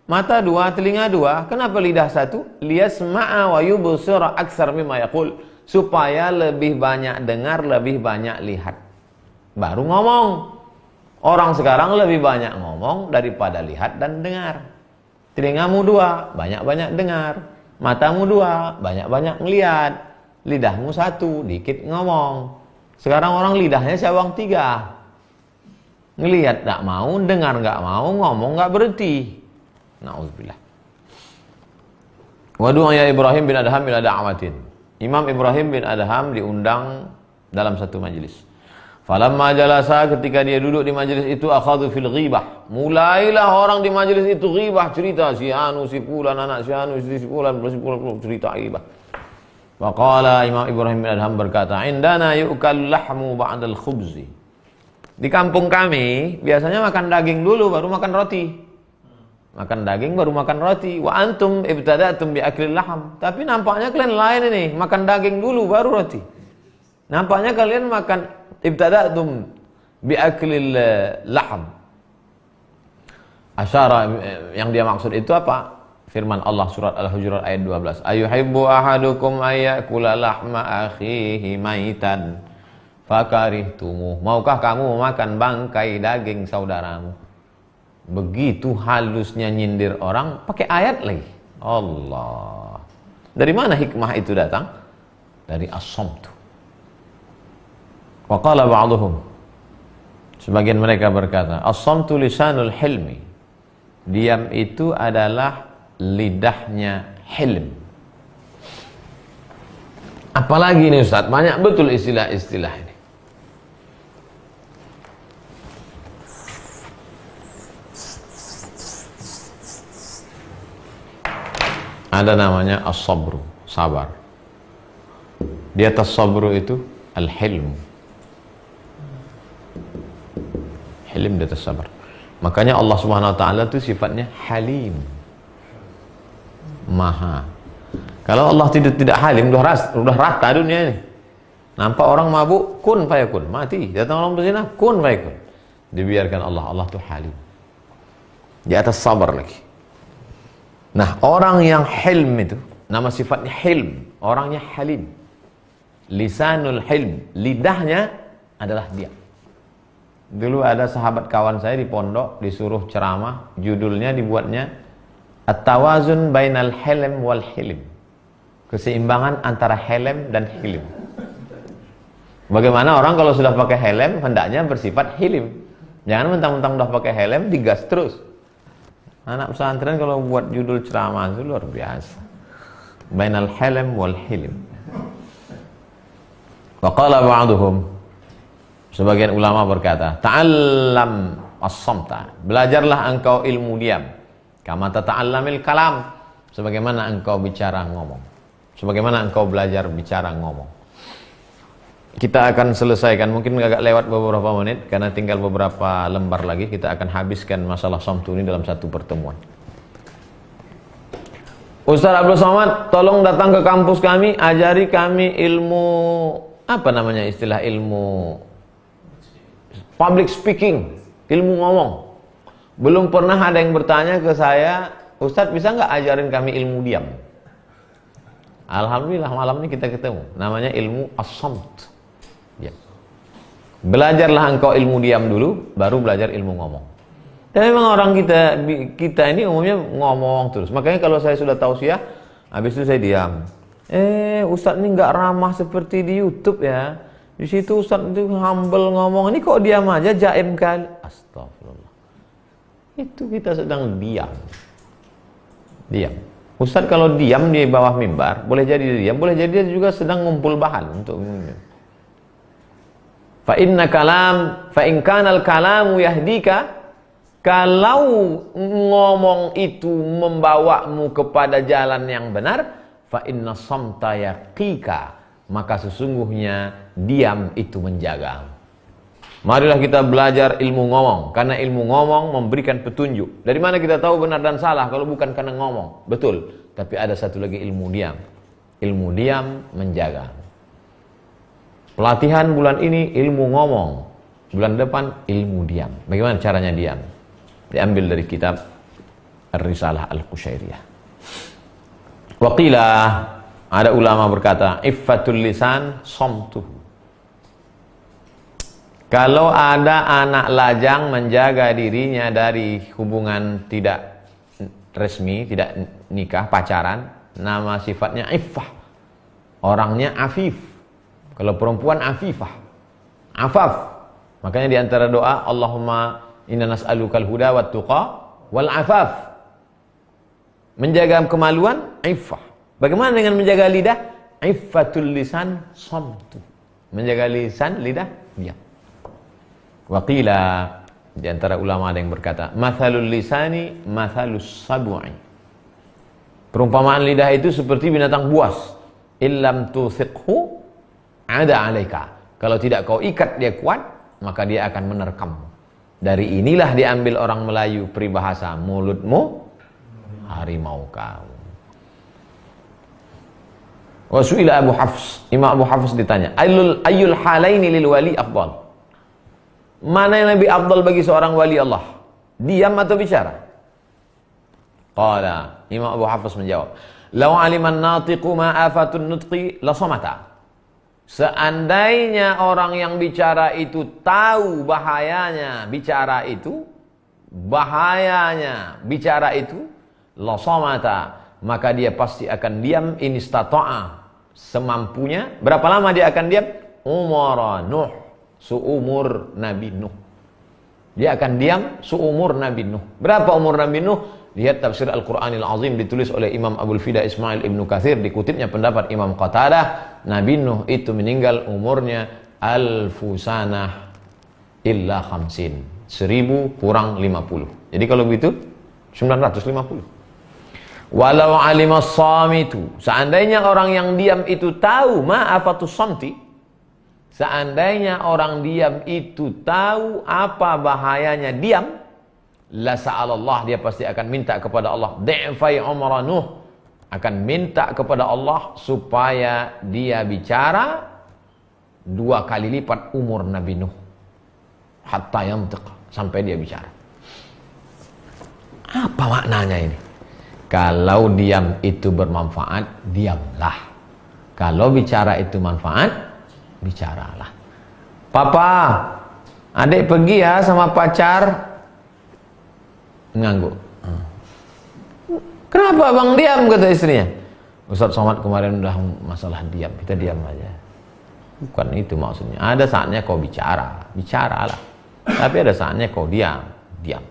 Mata dua, telinga dua. Kenapa lidah satu? Liyasma'a wa yubsira aktsar mimma yaqul. Supaya lebih banyak dengar, lebih banyak lihat. Baru ngomong. Orang sekarang lebih banyak ngomong daripada lihat dan dengar. Telingamu dua, banyak-banyak dengar. Matamu dua, banyak-banyak ngelihat. Lidahmu satu, dikit ngomong. Sekarang orang lidahnya sawang tiga. Ngelihat gak mau, dengar gak mau, ngomong gak berhenti. Na'udzubillah. Wadu'a ya Ibrahim bin Adham ila da'watin. Imam Ibrahim bin Adham diundang dalam satu majelis. Falamma jalasa, ketika dia duduk di majelis itu, akhadhu fil ghibah. Mulailah orang di majelis itu ghibah, cerita si anu, si fulan, anak si anu, si fulan, cerita ghibah. Faqala Imam Ibrahim bin Adham berkata, indana yu'kal lahmu ba'dal khubzi. Di kampung kami biasanya makan daging dulu baru makan roti. Makan daging baru makan roti. Wa antum ibtada'tum bi aklil lahm. Tapi nampaknya kalian lain ini, makan daging dulu baru roti. Nampaknya kalian makan ibtada'tum bi aklil lahm. Asyara, yang dia maksud itu apa? Firman Allah surat Al-Hujurat ayat 12. Ayuhibbu ahadukum ayyakula lahma akhihi maitan fakarihtumuh. Maukah kamu memakan bangkai daging saudaramu? Begitu halusnya nyindir orang pakai ayat lagi. Allah. Dari mana hikmah itu datang? Dari as-samtu. Wa qala ba'dhum, sebagian mereka berkata, as-samtu lisanul hilmi. Diam itu adalah lidahnya hilm. Apalagi ini Ustaz, banyak betul istilah-istilah ini. Ada namanya as-sabru, sabar. Di atas sabru itu al-hilm. Hilm di atas sabar. Makanya Allah Subhanahu wa taala itu sifatnya halim. Maha. Kalau Allah tidak halim, udah rata dunia ini. Nampak orang mabuk, kun fayakun, mati. Datang orang berzina, kun fayakun. Dibiarkan Allah itu halim. Di atas sabar lagi. Nah, orang yang hilm itu, nama sifatnya hilm, orangnya halim. Lisanul hilm, lidahnya adalah diam. Dulu ada sahabat kawan saya di pondok, disuruh ceramah, judulnya dibuatnya At-tawazun bainal hilm wal hilm. Keseimbangan antara hilm dan hilm. Bagaimana orang kalau sudah pakai helm hendaknya bersifat hilim. Jangan mentang-mentang udah pakai helm digas terus. Anak pesantren kalau buat judul ceramah itu luar biasa. Bainal hilm wal hilm. Wa qala ba'duhum, sebagian ulama berkata, ta'allam as-samta. Belajarlah engkau ilmu diam. Kama tata'allamil kalam. Sebagaimana engkau bicara ngomong. Sebagaimana engkau belajar bicara ngomong. Kita akan selesaikan, mungkin agak lewat beberapa menit, karena tinggal beberapa lembar lagi. Kita akan habiskan masalah samtu ini dalam satu pertemuan. Ustaz Abdul Somad, tolong datang ke kampus kami, ajari kami ilmu, apa namanya istilah ilmu public speaking, ilmu ngomong. Belum pernah ada yang bertanya ke saya, Ustaz bisa nggak ajarin kami ilmu diam? Alhamdulillah malam ini kita ketemu. Namanya ilmu as-samt. Ya. Belajarlah engkau ilmu diam dulu, baru belajar ilmu ngomong. Dan memang orang kita ini umumnya ngomong terus. Makanya kalau saya sudah tausiah, habis itu saya diam. Ustaz ini nggak ramah seperti di YouTube ya. Di situ Ustaz itu humble ngomong, ini kok diam aja, jaim kali. Astagfirullah. Itu kita sedang diam. Diam. Ustaz kalau diam di bawah mimbar, boleh jadi diam, boleh jadi dia juga sedang ngumpul bahan untuk fa in kana al-kalamu yahdika, kalau ngomong itu membawamu kepada jalan yang benar, fa inna samta yaqika, maka sesungguhnya diam itu menjaga. Marilah kita belajar ilmu ngomong, karena ilmu ngomong memberikan petunjuk. Dari mana kita tahu benar dan salah kalau bukan karena ngomong? Betul, tapi ada satu lagi ilmu diam. Ilmu diam menjaga. Pelatihan bulan ini ilmu ngomong, bulan depan ilmu diam. Bagaimana caranya diam? Diambil dari kitab Ar-Risalah Al-Qushairiyah. Waqila, ada ulama berkata, iffatul lisan samtuhu. Kalau ada anak lajang menjaga dirinya dari hubungan tidak resmi, tidak nikah, pacaran, nama sifatnya iffah. Orangnya afif. Kalau perempuan afifah. Afaf. Makanya di antara doa, Allahumma inna nas'alukal huda wat tuqa wal afaf. Menjaga kemaluan, iffah. Bagaimana dengan menjaga lidah? Iffatul lisan samtu. Menjaga lisan, lidah, diam. Waqila, di antara ulama ada yang berkata, mathalul lisani mathalus sab'i. Perumpamaan lidah itu seperti binatang buas. Illam tuthiqhu ada alaika. Kalau tidak kau ikat dia kuat, maka dia akan menerkam. Dari inilah diambil orang Melayu peribahasa, mulutmu harimau kau. Wasuila Abu Hafs, Imam Abu Hafs ditanya, ayyul halaini lil wali afdal? Mana yang lebih afdal bagi seorang wali Allah? Diam atau bicara? Qala, Imam Abu Hafs menjawab, "Law 'aliman natiqu ma afatun nutqi la samata." Seandainya orang yang bicara itu tahu bahayanya bicara itu, la samata, maka dia pasti akan diam, in istata'a, semampunya. Berapa lama dia akan diam? Umara Nuh, seumur Nabi Nuh. Dia akan diam seumur Nabi Nuh. Berapa umur Nabi Nuh? Lihat tafsir Al-Quranil Azim ditulis oleh Imam Abul Fida Ismail Ibn Katsir, dikutipnya pendapat Imam Qatadah, Nabi Nuh itu meninggal umurnya alfusanah illa khamsin, 1000 kurang 50. Jadi kalau begitu 950. Walau alimas samitu, seandainya orang yang diam itu tahu ma'afatus samti, seandainya orang diam itu tahu apa bahayanya diam, la sa'alallah, dia pasti akan minta kepada Allah, di'fai umra Nuh, akan minta kepada Allah supaya dia bicara 2 kali lipat umur Nabi Nuh, hatta yantiq, sampai dia bicara. Apa maknanya ini? Kalau diam itu bermanfaat, diamlah. Kalau bicara itu manfaat, bicaralah. Papa, adik pergi ya sama pacar. Ngangguk. Kenapa bang diam, kata istrinya. Ustaz Somad kemarin udah masalah diam, kita diam aja. Bukan itu maksudnya. Ada saatnya kau bicara, bicaralah. Tapi ada saatnya kau diam, diam.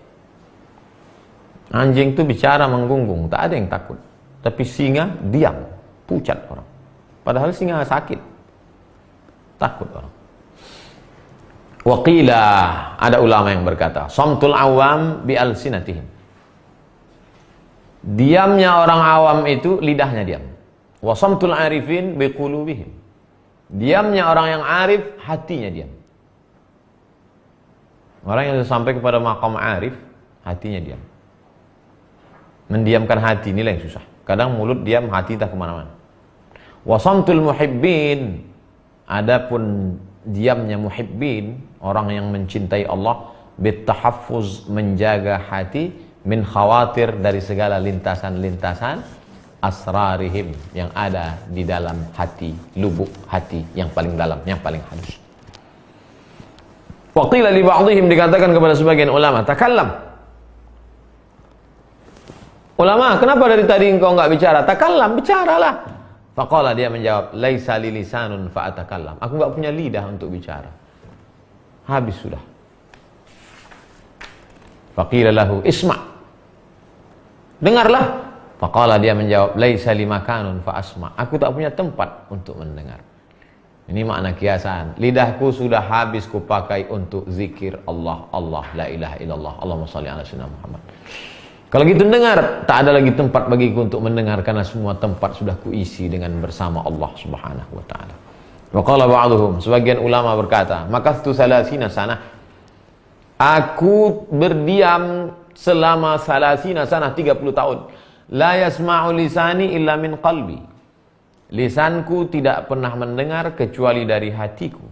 Anjing itu bicara menggungung, tak ada yang takut. Tapi singa diam, pucat orang. Padahal singa sakit, takut orang. Waqila, ada ulama yang berkata, samtul awam bi alsinatihim. Diamnya orang awam itu lidahnya diam. Wa samtul arifin bi qulubihim. Diamnya orang yang arif, hatinya diam. Orang yang sampai kepada maqam arif, hatinya diam. Mendiamkan hati inilah yang susah. Kadang mulut diam, hati tak kemana-mana. Wasamtul muhibbin, adapun diamnya muhibbin, orang yang mencintai Allah, bitahaffuz, menjaga hati, min khawatir, dari segala lintasan-lintasan asrarihim, yang ada di dalam hati, lubuk hati yang paling dalam, yang paling halus. Waqila li ba'dihim, dikatakan kepada sebagian ulama, takallam. Ulama, kenapa dari tadi engkau enggak bicara? Takallam, bicaralah. Faqala, dia menjawab, laisa li lisanun fa atakallam. Aku enggak punya lidah untuk bicara. Habis sudah. Faqila lahu isma'. Dengarlah. Faqala, dia menjawab, laisa li makanun fa asma'. Aku tak punya tempat untuk mendengar. Ini makna kiasan. Lidahku sudah habis kupakai untuk zikir Allah, Allah, la ilaha illallah, Allahumma shalli ala sayyidina Muhammad. Kalau gitu dengar, tak ada lagi tempat bagiku untuk mendengar, karena semua tempat sudah kuisi dengan bersama Allah Subhanahu wa taala. Wa qala ba'dhum, sebagian ulama berkata, makastu salasina sanah. Aku berdiam selama salasina sanah, 30 tahun. La yasma'u lisani illa min qalbi. Lisanku tidak pernah mendengar kecuali dari hatiku.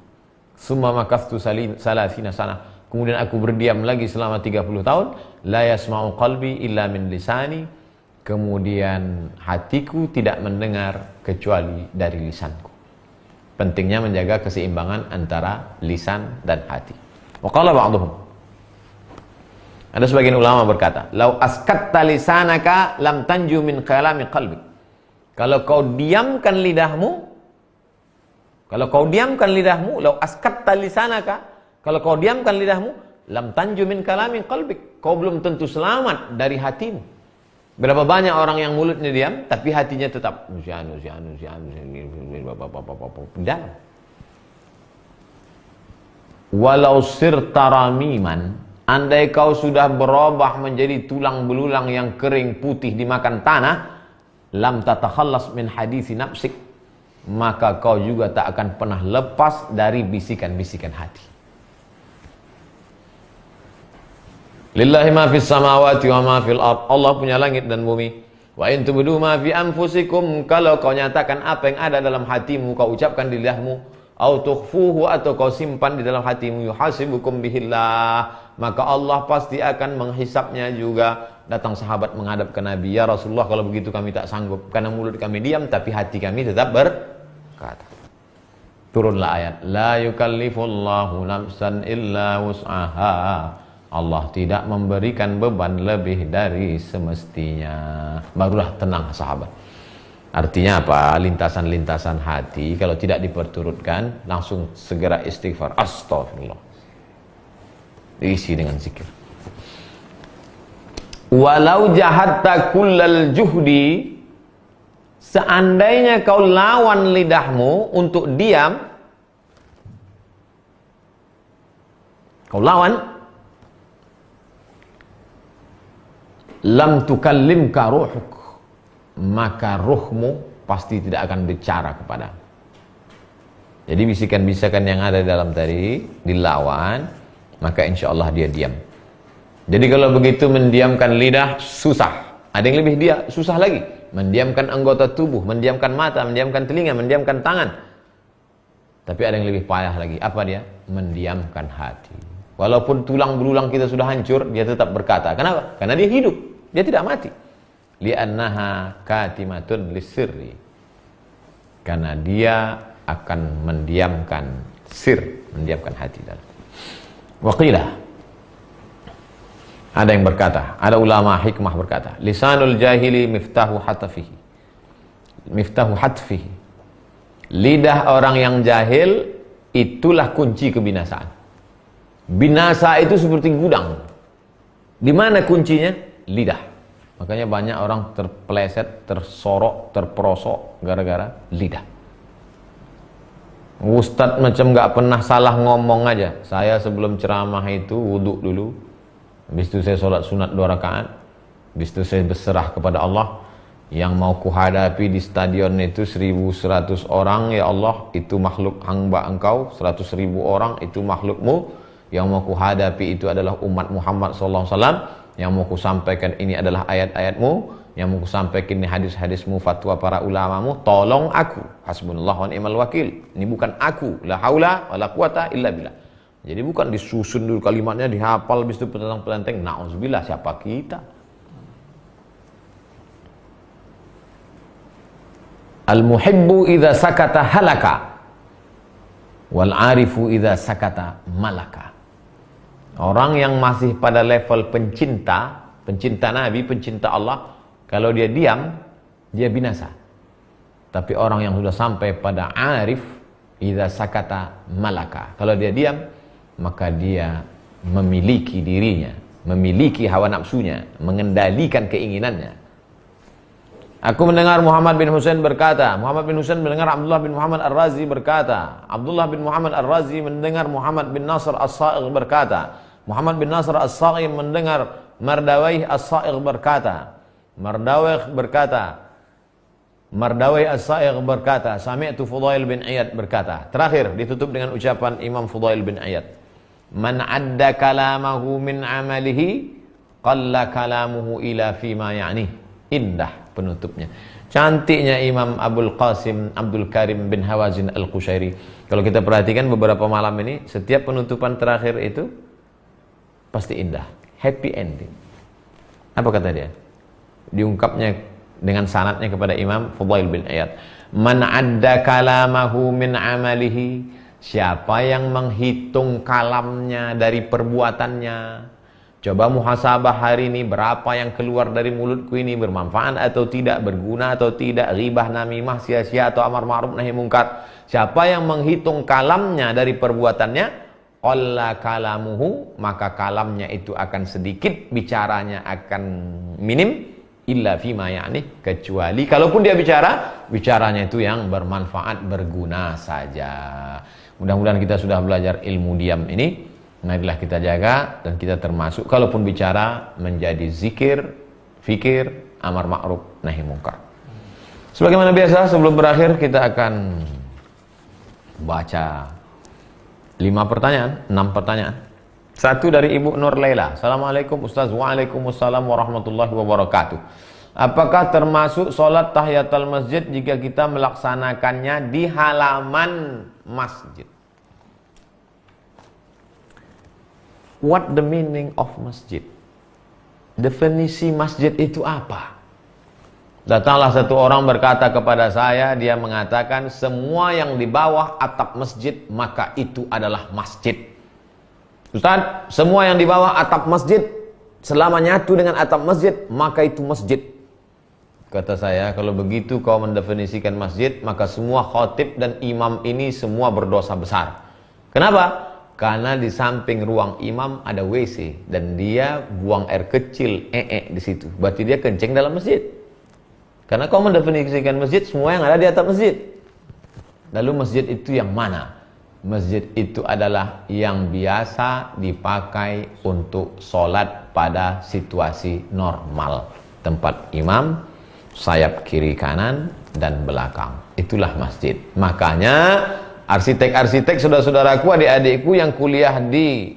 Summa makastu salasina sanah. Kemudian aku berdiam lagi selama 30 tahun. La yasma'u qalbi illa min lisani. Kemudian hatiku tidak mendengar kecuali dari lisanku. Pentingnya menjaga keseimbangan antara lisan dan hati. Wa qala ba'dhum, ada sebagian ulama berkata, lau askatta lisanaka lam tanju min kalami qalbi. Kalau kau diamkan lidahmu, lau askatta lisanaka, kalau kau diamkan lidahmu, lam tanju min kalami qalbik, kau belum tentu selamat dari hatimu. Berapa banyak orang yang mulutnya diam, tapi hatinya tetap dalam. Walau sirta ramiman, andai kau sudah berubah menjadi tulang belulang yang kering putih dimakan tanah, lam tatakhallas min hadisi nafsik, maka kau juga tak akan pernah lepas dari bisikan-bisikan hati. Lillahi ma fis samawati wa ma fil ard. Allah punya langit dan bumi. Wa in tubdu ma fi anfusikum, kalau kau nyatakan apa yang ada dalam hatimu, kau ucapkan di lidahmu, au tukhfuhu, atau kau simpan di dalam hatimu, yuhasibukum bihillah, maka Allah pasti akan menghisapnya juga. datang sahabat menghadap ke Nabi, "Ya Rasulullah, kalau begitu kami tak sanggup, karena mulut kami diam tapi hati kami tetap berkata." Turunlah ayat, "La yukallifullahu nafsan illa wus'aha." Allah tidak memberikan beban lebih dari semestinya. Barulah tenang sahabat. Artinya apa? Lintasan-lintasan hati kalau tidak diperturutkan, langsung segera istighfar. Astagfirullah. Diisi dengan zikir. Walau jahatta kullal juhdi, seandainya kau lawan lidahmu untuk diam, kau lawan, lam tukallimka ruhuk, maka ruhmu pasti tidak akan bicara kepada. Jadi bisikan-bisikan yang ada dalam tadi dilawan, maka insya Allah dia diam. Jadi kalau begitu mendiamkan lidah susah. Ada yang lebih dia susah lagi. Mendiamkan anggota tubuh, mendiamkan mata, mendiamkan telinga, mendiamkan tangan. Tapi ada yang lebih payah lagi. Apa dia? Mendiamkan hati. Walaupun tulang belulang kita sudah hancur, dia tetap berkata. Kenapa? Karena dia hidup. Dia tidak mati. Li'annaha katimatun lisirri. Karena dia akan mendiamkan sir, mendiamkan hati dalam. Waqilah, ada yang berkata, ada ulama hikmah berkata, lisanul jahili miftahu hatfihi. Miftahu hatfihi. Lidah orang yang jahil itulah kunci kebinasaan. Binasa itu seperti gudang. Di mana kuncinya? Lidah. Makanya banyak orang terpeleset, tersorok, terperosok gara-gara lidah. Ustadz macam gak pernah salah ngomong aja. Saya sebelum ceramah itu wudhu dulu. Habis itu saya sholat sunat 2 rakaat. Habis itu saya berserah kepada Allah. Yang mau kuhadapi di stadion itu 1.100 orang. Ya Allah, itu makhluk hamba engkau. 100.000 orang itu makhlukmu. Yang mau kuhadapi itu adalah umat Muhammad SAW. Yang mau kusampaikan ini adalah ayat-ayatmu. Yang mau kusampaikan ini hadis-hadismu, fatwa para ulamamu. Tolong aku. Hasbunallah wa ni'mal wakil. Ini bukan aku. La haula wa la quwata illa billah. Jadi bukan disusun dulu kalimatnya, dihafal, habis itu petentang-petenteng. Na'udzubillah, siapa kita? Al-muhibbu idza sakata halaka. Wal arifu idza sakata malaka. Orang yang masih pada level pencinta, pencinta Nabi, pencinta Allah, kalau dia diam, dia binasa. Tapi orang yang sudah sampai pada arif, idza sakata malaka. Kalau dia diam, maka dia memiliki dirinya, memiliki hawa nafsunya, mengendalikan keinginannya. Aku mendengar Muhammad bin Husain berkata, Muhammad bin Husain mendengar Abdullah bin Muhammad Ar-Razi berkata, Abdullah bin Muhammad Ar-Razi mendengar Muhammad bin Nasr As-Sa'igh berkata, Muhammad bin Nasr As-Sa'igh mendengar Mardawaih As-Sa'igh berkata, Mardawaih As-Sa'igh berkata, Sami'tu Fudail bin Iyad berkata. Terakhir ditutup dengan ucapan Imam Fudail bin Iyad, Man adda kalamahu min amalihi qalla kalamuhu ila fima ya'ni. Indah penutupnya. Cantiknya Imam Abdul Qasim Abdul Karim bin Hawazin Al-Qushairi. Kalau kita perhatikan beberapa malam ini, setiap penutupan terakhir itu pasti indah, happy ending. Apa kata dia? Diungkapnya dengan sanadnya kepada Imam Fudail bin Iyad. Man adda kalamahu min amalihi. Siapa yang menghitung kalamnya dari perbuatannya. Coba muhasabah hari ini, berapa yang keluar dari mulutku ini bermanfaat atau tidak, berguna atau tidak, ghibah, namimah, sia-sia atau amar ma'ruf nahi mungkar. Siapa yang menghitung kalamnya dari perbuatannya, qalla kalamuhu, maka kalamnya itu akan sedikit, bicaranya akan minim, illa fima ya'ni, kecuali kalaupun dia bicara, bicaranya itu yang bermanfaat, berguna saja. Mudah-mudahan kita sudah belajar ilmu diam ini. Marilah kita jaga dan kita termasuk kalaupun bicara menjadi zikir, fikir, amar ma'ruf, nahi mungkar. Sebagaimana biasa sebelum berakhir kita akan baca 5 pertanyaan, 6 pertanyaan. Satu dari Ibu Nur Laila. Assalamualaikum Ustaz. Waalaikumsalam warahmatullahi wabarakatuh. Apakah termasuk sholat tahiyatul masjid jika kita melaksanakannya di halaman masjid? What the meaning of masjid? definisi masjid itu apa? Datanglah satu orang berkata kepada saya, dia mengatakan semua yang di bawah atap masjid maka itu adalah masjid. Ustaz, semua yang di bawah atap masjid selama nyatu dengan atap masjid maka itu masjid. Kata saya, kalau begitu kau mendefinisikan masjid, maka semua khatib dan imam ini semua berdosa besar. Kenapa? Karena di samping ruang imam ada WC dan dia buang air kecil di situ. Berarti dia kencing dalam masjid. Karena kau mendefinisikan masjid semua yang ada di atap masjid. Lalu masjid itu yang mana? Masjid itu adalah yang biasa dipakai untuk sholat pada situasi normal. Tempat imam, sayap kiri kanan dan belakang. Itulah masjid. Makanya arsitek-arsitek, saudara-saudaraku, adik-adikku yang kuliah di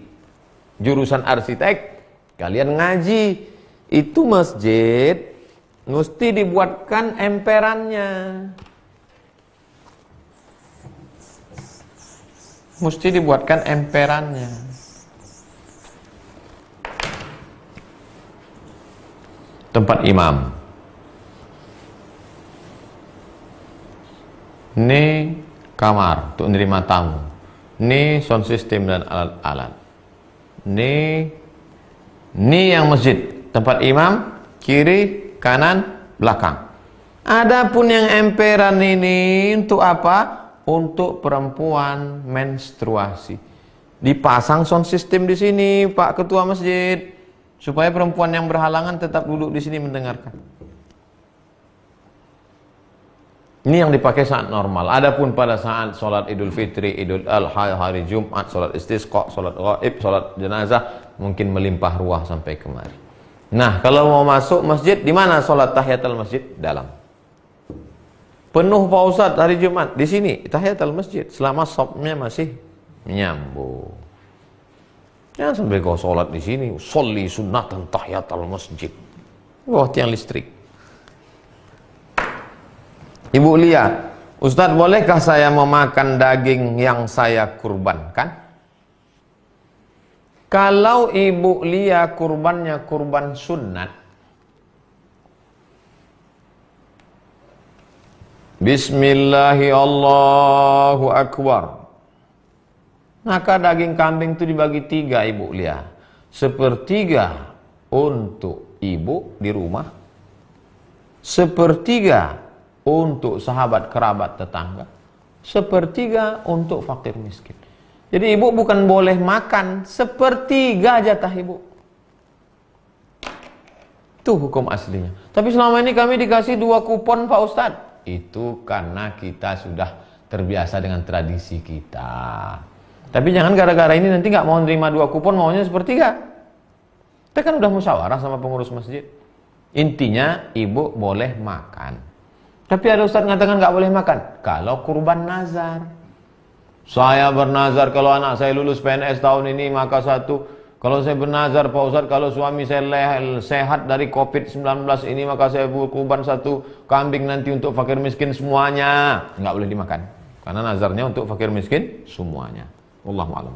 jurusan arsitek, kalian ngaji, itu masjid mesti dibuatkan emperannya. Mesti dibuatkan emperannya. Tempat imam. Ini kamar untuk menerima tamu. Ini sound system dan alat-alat. Ini yang masjid. Tempat imam, kiri, kanan, belakang. Adapun yang emperan ini untuk apa? Untuk perempuan menstruasi. Dipasang sound system di sini, Pak Ketua Masjid, supaya perempuan yang berhalangan tetap duduk di sini mendengarkan. Ini yang dipakai saat normal. Adapun pada saat sholat Idul Fitri, Idul Adha, hari Jumat, sholat istisqa, sholat ghaib, sholat jenazah, mungkin melimpah ruah sampai kemari. Nah, kalau mau masuk masjid, di mana sholat tahiyatul masjid? Dalam. Penuh Pak Ustadz hari Jumat, di sini tahiyatul masjid, selama sopnya masih nyambung. Jangan sampai kau sholat di sini, sholli sunnatan tahiyatul masjid. Wah, tiang listrik. Ibu Lia, Ustadz, bolehkah saya memakan daging yang saya kurbankan? Kalau Ibu Lia kurbannya kurban sunat, Bismillahi Allahu Akbar, maka daging kambing itu dibagi 3, Ibu Lia. 1/3 untuk ibu di rumah, 1/3 untuk sahabat kerabat tetangga, 1/3 untuk fakir miskin. Jadi ibu bukan boleh makan 1/3 jatah ibu. Itu hukum aslinya. Tapi selama ini kami dikasih 2 kupon Pak Ustadz. Itu karena kita sudah terbiasa dengan tradisi kita. Tapi jangan gara-gara ini nanti nggak mau nerima 2 kupon, maunya 1/3. Kita kan udah musyawarah sama pengurus masjid. Intinya ibu boleh makan. Tapi ada Ustadz mengatakan nggak boleh makan kalau kurban nazar. Saya bernazar kalau anak saya lulus PNS tahun ini, maka kalau saya bernazar Pak Ustadz, kalau suami saya sehat dari COVID-19 ini, maka saya kurban 1 kambing nanti untuk fakir miskin semuanya. Nggak boleh dimakan karena nazarnya untuk fakir miskin semuanya. Wallahu a'lam.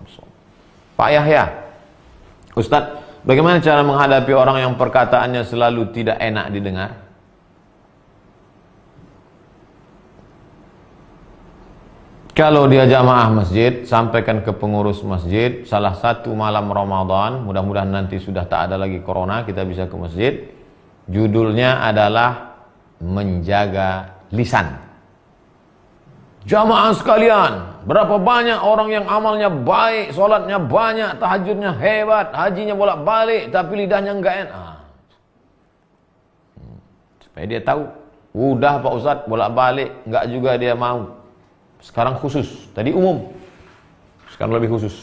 Pak Yahya, Ustadz, bagaimana cara menghadapi orang yang perkataannya selalu tidak enak didengar? Kalau dia jamaah masjid, sampaikan ke pengurus masjid, salah satu malam Ramadan, mudah-mudahan nanti sudah tak ada lagi corona, kita bisa ke masjid. Judulnya adalah menjaga lisan. Jamaah sekalian, berapa banyak orang yang amalnya baik, sholatnya banyak, tahajudnya hebat, hajinya bolak-balik, tapi lidahnya enggak enak. Supaya dia tahu, udah Pak Ustadz bolak-balik, enggak juga dia mau. Sekarang khusus, tadi umum, sekarang lebih khusus.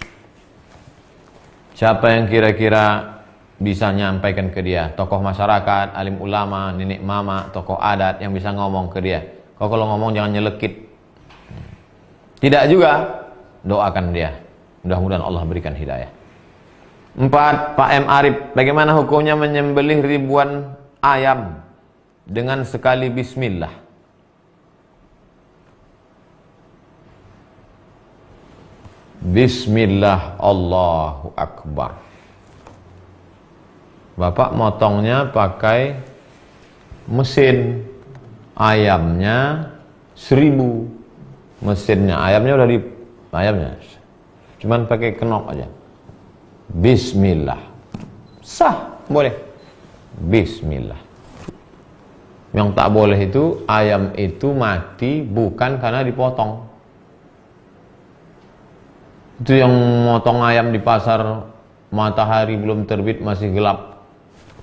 Siapa yang kira-kira bisa nyampaikan ke dia? Tokoh masyarakat, alim ulama, nenek mama, tokoh adat yang bisa ngomong ke dia. Kau kalau ngomong jangan nyelekit. Tidak juga, doakan dia. Mudah-mudahan Allah berikan hidayah. 4. Pak M. Arif, bagaimana hukumnya menyembelih ribuan ayam dengan sekali bismillah? Bismillah, Allahu Akbar. Bapak motongnya pakai mesin, ayamnya 1000, mesinnya, ayamnya udah ayamnya cuman pakai kenok aja. Bismillah, sah, boleh. Bismillah. Yang tak boleh itu ayam itu mati bukan karena dipotong. Itu yang motong ayam di pasar, matahari belum terbit masih gelap,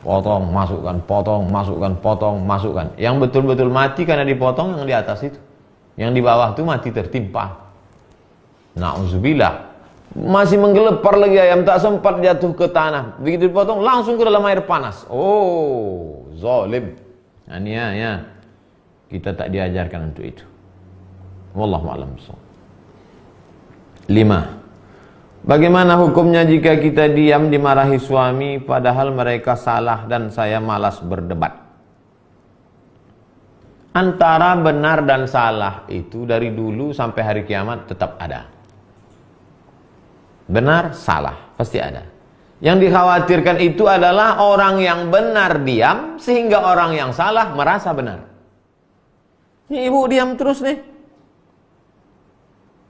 potong, masukkan, potong, masukkan, potong, masukkan. Yang betul-betul mati karena dipotong yang di atas itu. Yang di bawah itu mati tertimpa. Na'udzubillah. Masih menggelepar lagi ayam, tak sempat jatuh ke tanah. Begitu dipotong langsung ke dalam air panas. Oh, zalim. Ya. Kita tak diajarkan untuk itu. Wallahu a'lam. 5. Bagaimana hukumnya jika kita diam dimarahi suami padahal mereka salah dan saya malas berdebat? Antara benar dan salah itu dari dulu sampai hari kiamat tetap ada. Benar, salah, pasti ada. Yang dikhawatirkan itu adalah orang yang benar diam sehingga orang yang salah merasa benar. Ini ibu diam terus nih,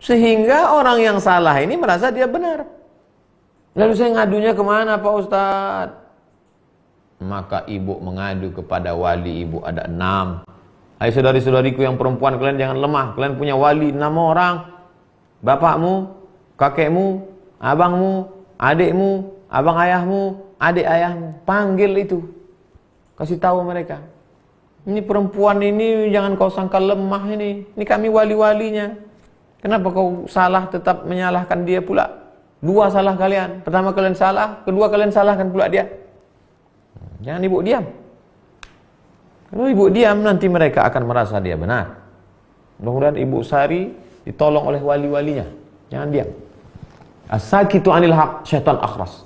sehingga orang yang salah ini merasa dia benar. Lalu saya ngadunya kemana Pak Ustadz? Maka ibu mengadu kepada wali ibu, ada 6. Hai saudari-saudariku yang perempuan, kalian jangan lemah. Kalian punya wali 6 orang. Bapakmu, kakekmu, abangmu, adikmu, abang ayahmu, adik ayahmu. Panggil itu, kasih tahu mereka. Ini perempuan ini jangan kau sangka lemah ini. Ini kami wali-walinya. Kenapa kau salah tetap menyalahkan dia pula? 2 salah kalian. Pertama kalian salah, kedua kalian salahkan pula dia. Jangan ibu diam. Kalau ibu diam nanti mereka akan merasa dia benar. Mudah-mudahan ibu Sari ditolong oleh wali-walinya. Jangan diam. As-sakitu anil haq syaitan akhras.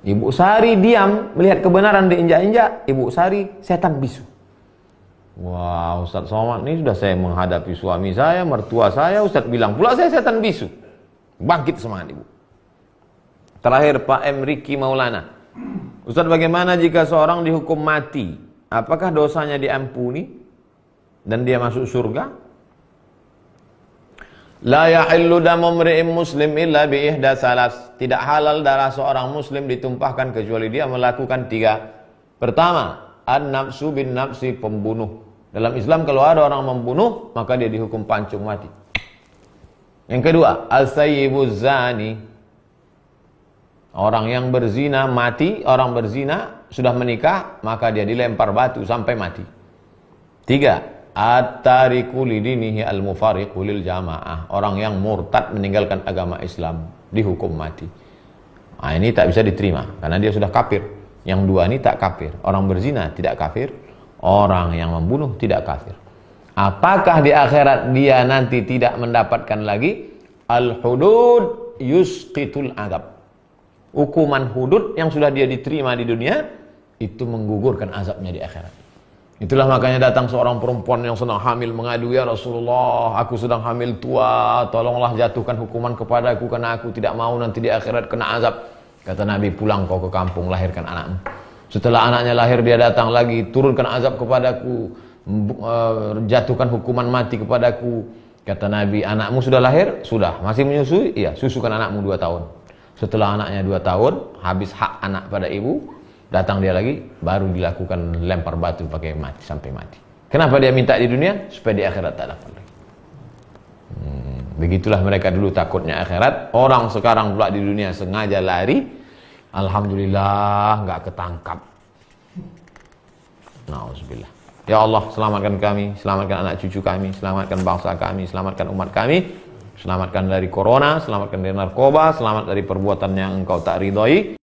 Ibu Sari diam melihat kebenaran diinjak-injak, ibu Sari setan bisu. Wah, Ustaz Somad ini sudah saya menghadapi suami saya, mertua saya, Ustaz bilang pula saya setan bisu. Bangkit semangat ibu. Terakhir Pak M. Riki Maulana. Ustaz, bagaimana jika seorang dihukum mati? Apakah dosanya diampuni dan dia masuk surga? La yahillu damu mri'in muslim illa bi ihda salas. Tidak halal darah seorang muslim ditumpahkan kecuali dia melakukan 3. Pertama, an-nafsu bin nafsi, pembunuh. Dalam Islam kalau ada orang membunuh, maka dia dihukum pancung mati. Yang kedua, al-sayyibuz zani. Orang yang berzina mati, orang berzina sudah menikah, maka dia dilempar batu sampai mati. 3, at-tariku lidinihi al-mufariqu lil jamaah. Orang yang murtad meninggalkan agama Islam dihukum mati. Nah, ini tak bisa diterima karena dia sudah kafir. Yang 2 ini tak kafir. Orang berzina tidak kafir, orang yang membunuh tidak kafir. Apakah di akhirat dia nanti tidak mendapatkan lagi al-hudud yusqitul adab? Hukuman hudud yang sudah dia diterima di dunia itu menggugurkan azabnya di akhirat. Itulah makanya datang seorang perempuan yang sedang hamil mengadu, ya Rasulullah, aku sedang hamil tua, tolonglah jatuhkan hukuman kepadaku karena aku tidak mau nanti di akhirat kena azab. Kata Nabi, pulang kau ke kampung, lahirkan anakmu. Setelah anaknya lahir dia datang lagi, turunkan azab kepadaku, jatuhkan hukuman mati kepadaku. Kata Nabi, anakmu sudah lahir? Sudah. Masih menyusui? Iya, susukan anakmu 2 tahun. Setelah anaknya 2 tahun, habis hak anak pada ibu, datang dia lagi, baru dilakukan lempar batu pakai mati sampai mati. Kenapa dia minta di dunia? Supaya di akhirat tak dapat lagi. Begitulah mereka dulu takutnya akhirat. Orang sekarang pula di dunia sengaja lari. Alhamdulillah nggak ketangkap. Nauzubillah. Ya Allah, selamatkan kami, selamatkan anak cucu kami, selamatkan bangsa kami, selamatkan umat kami. Selamatkan dari corona, selamatkan dari narkoba, selamat dari perbuatan yang engkau tak ridhoi.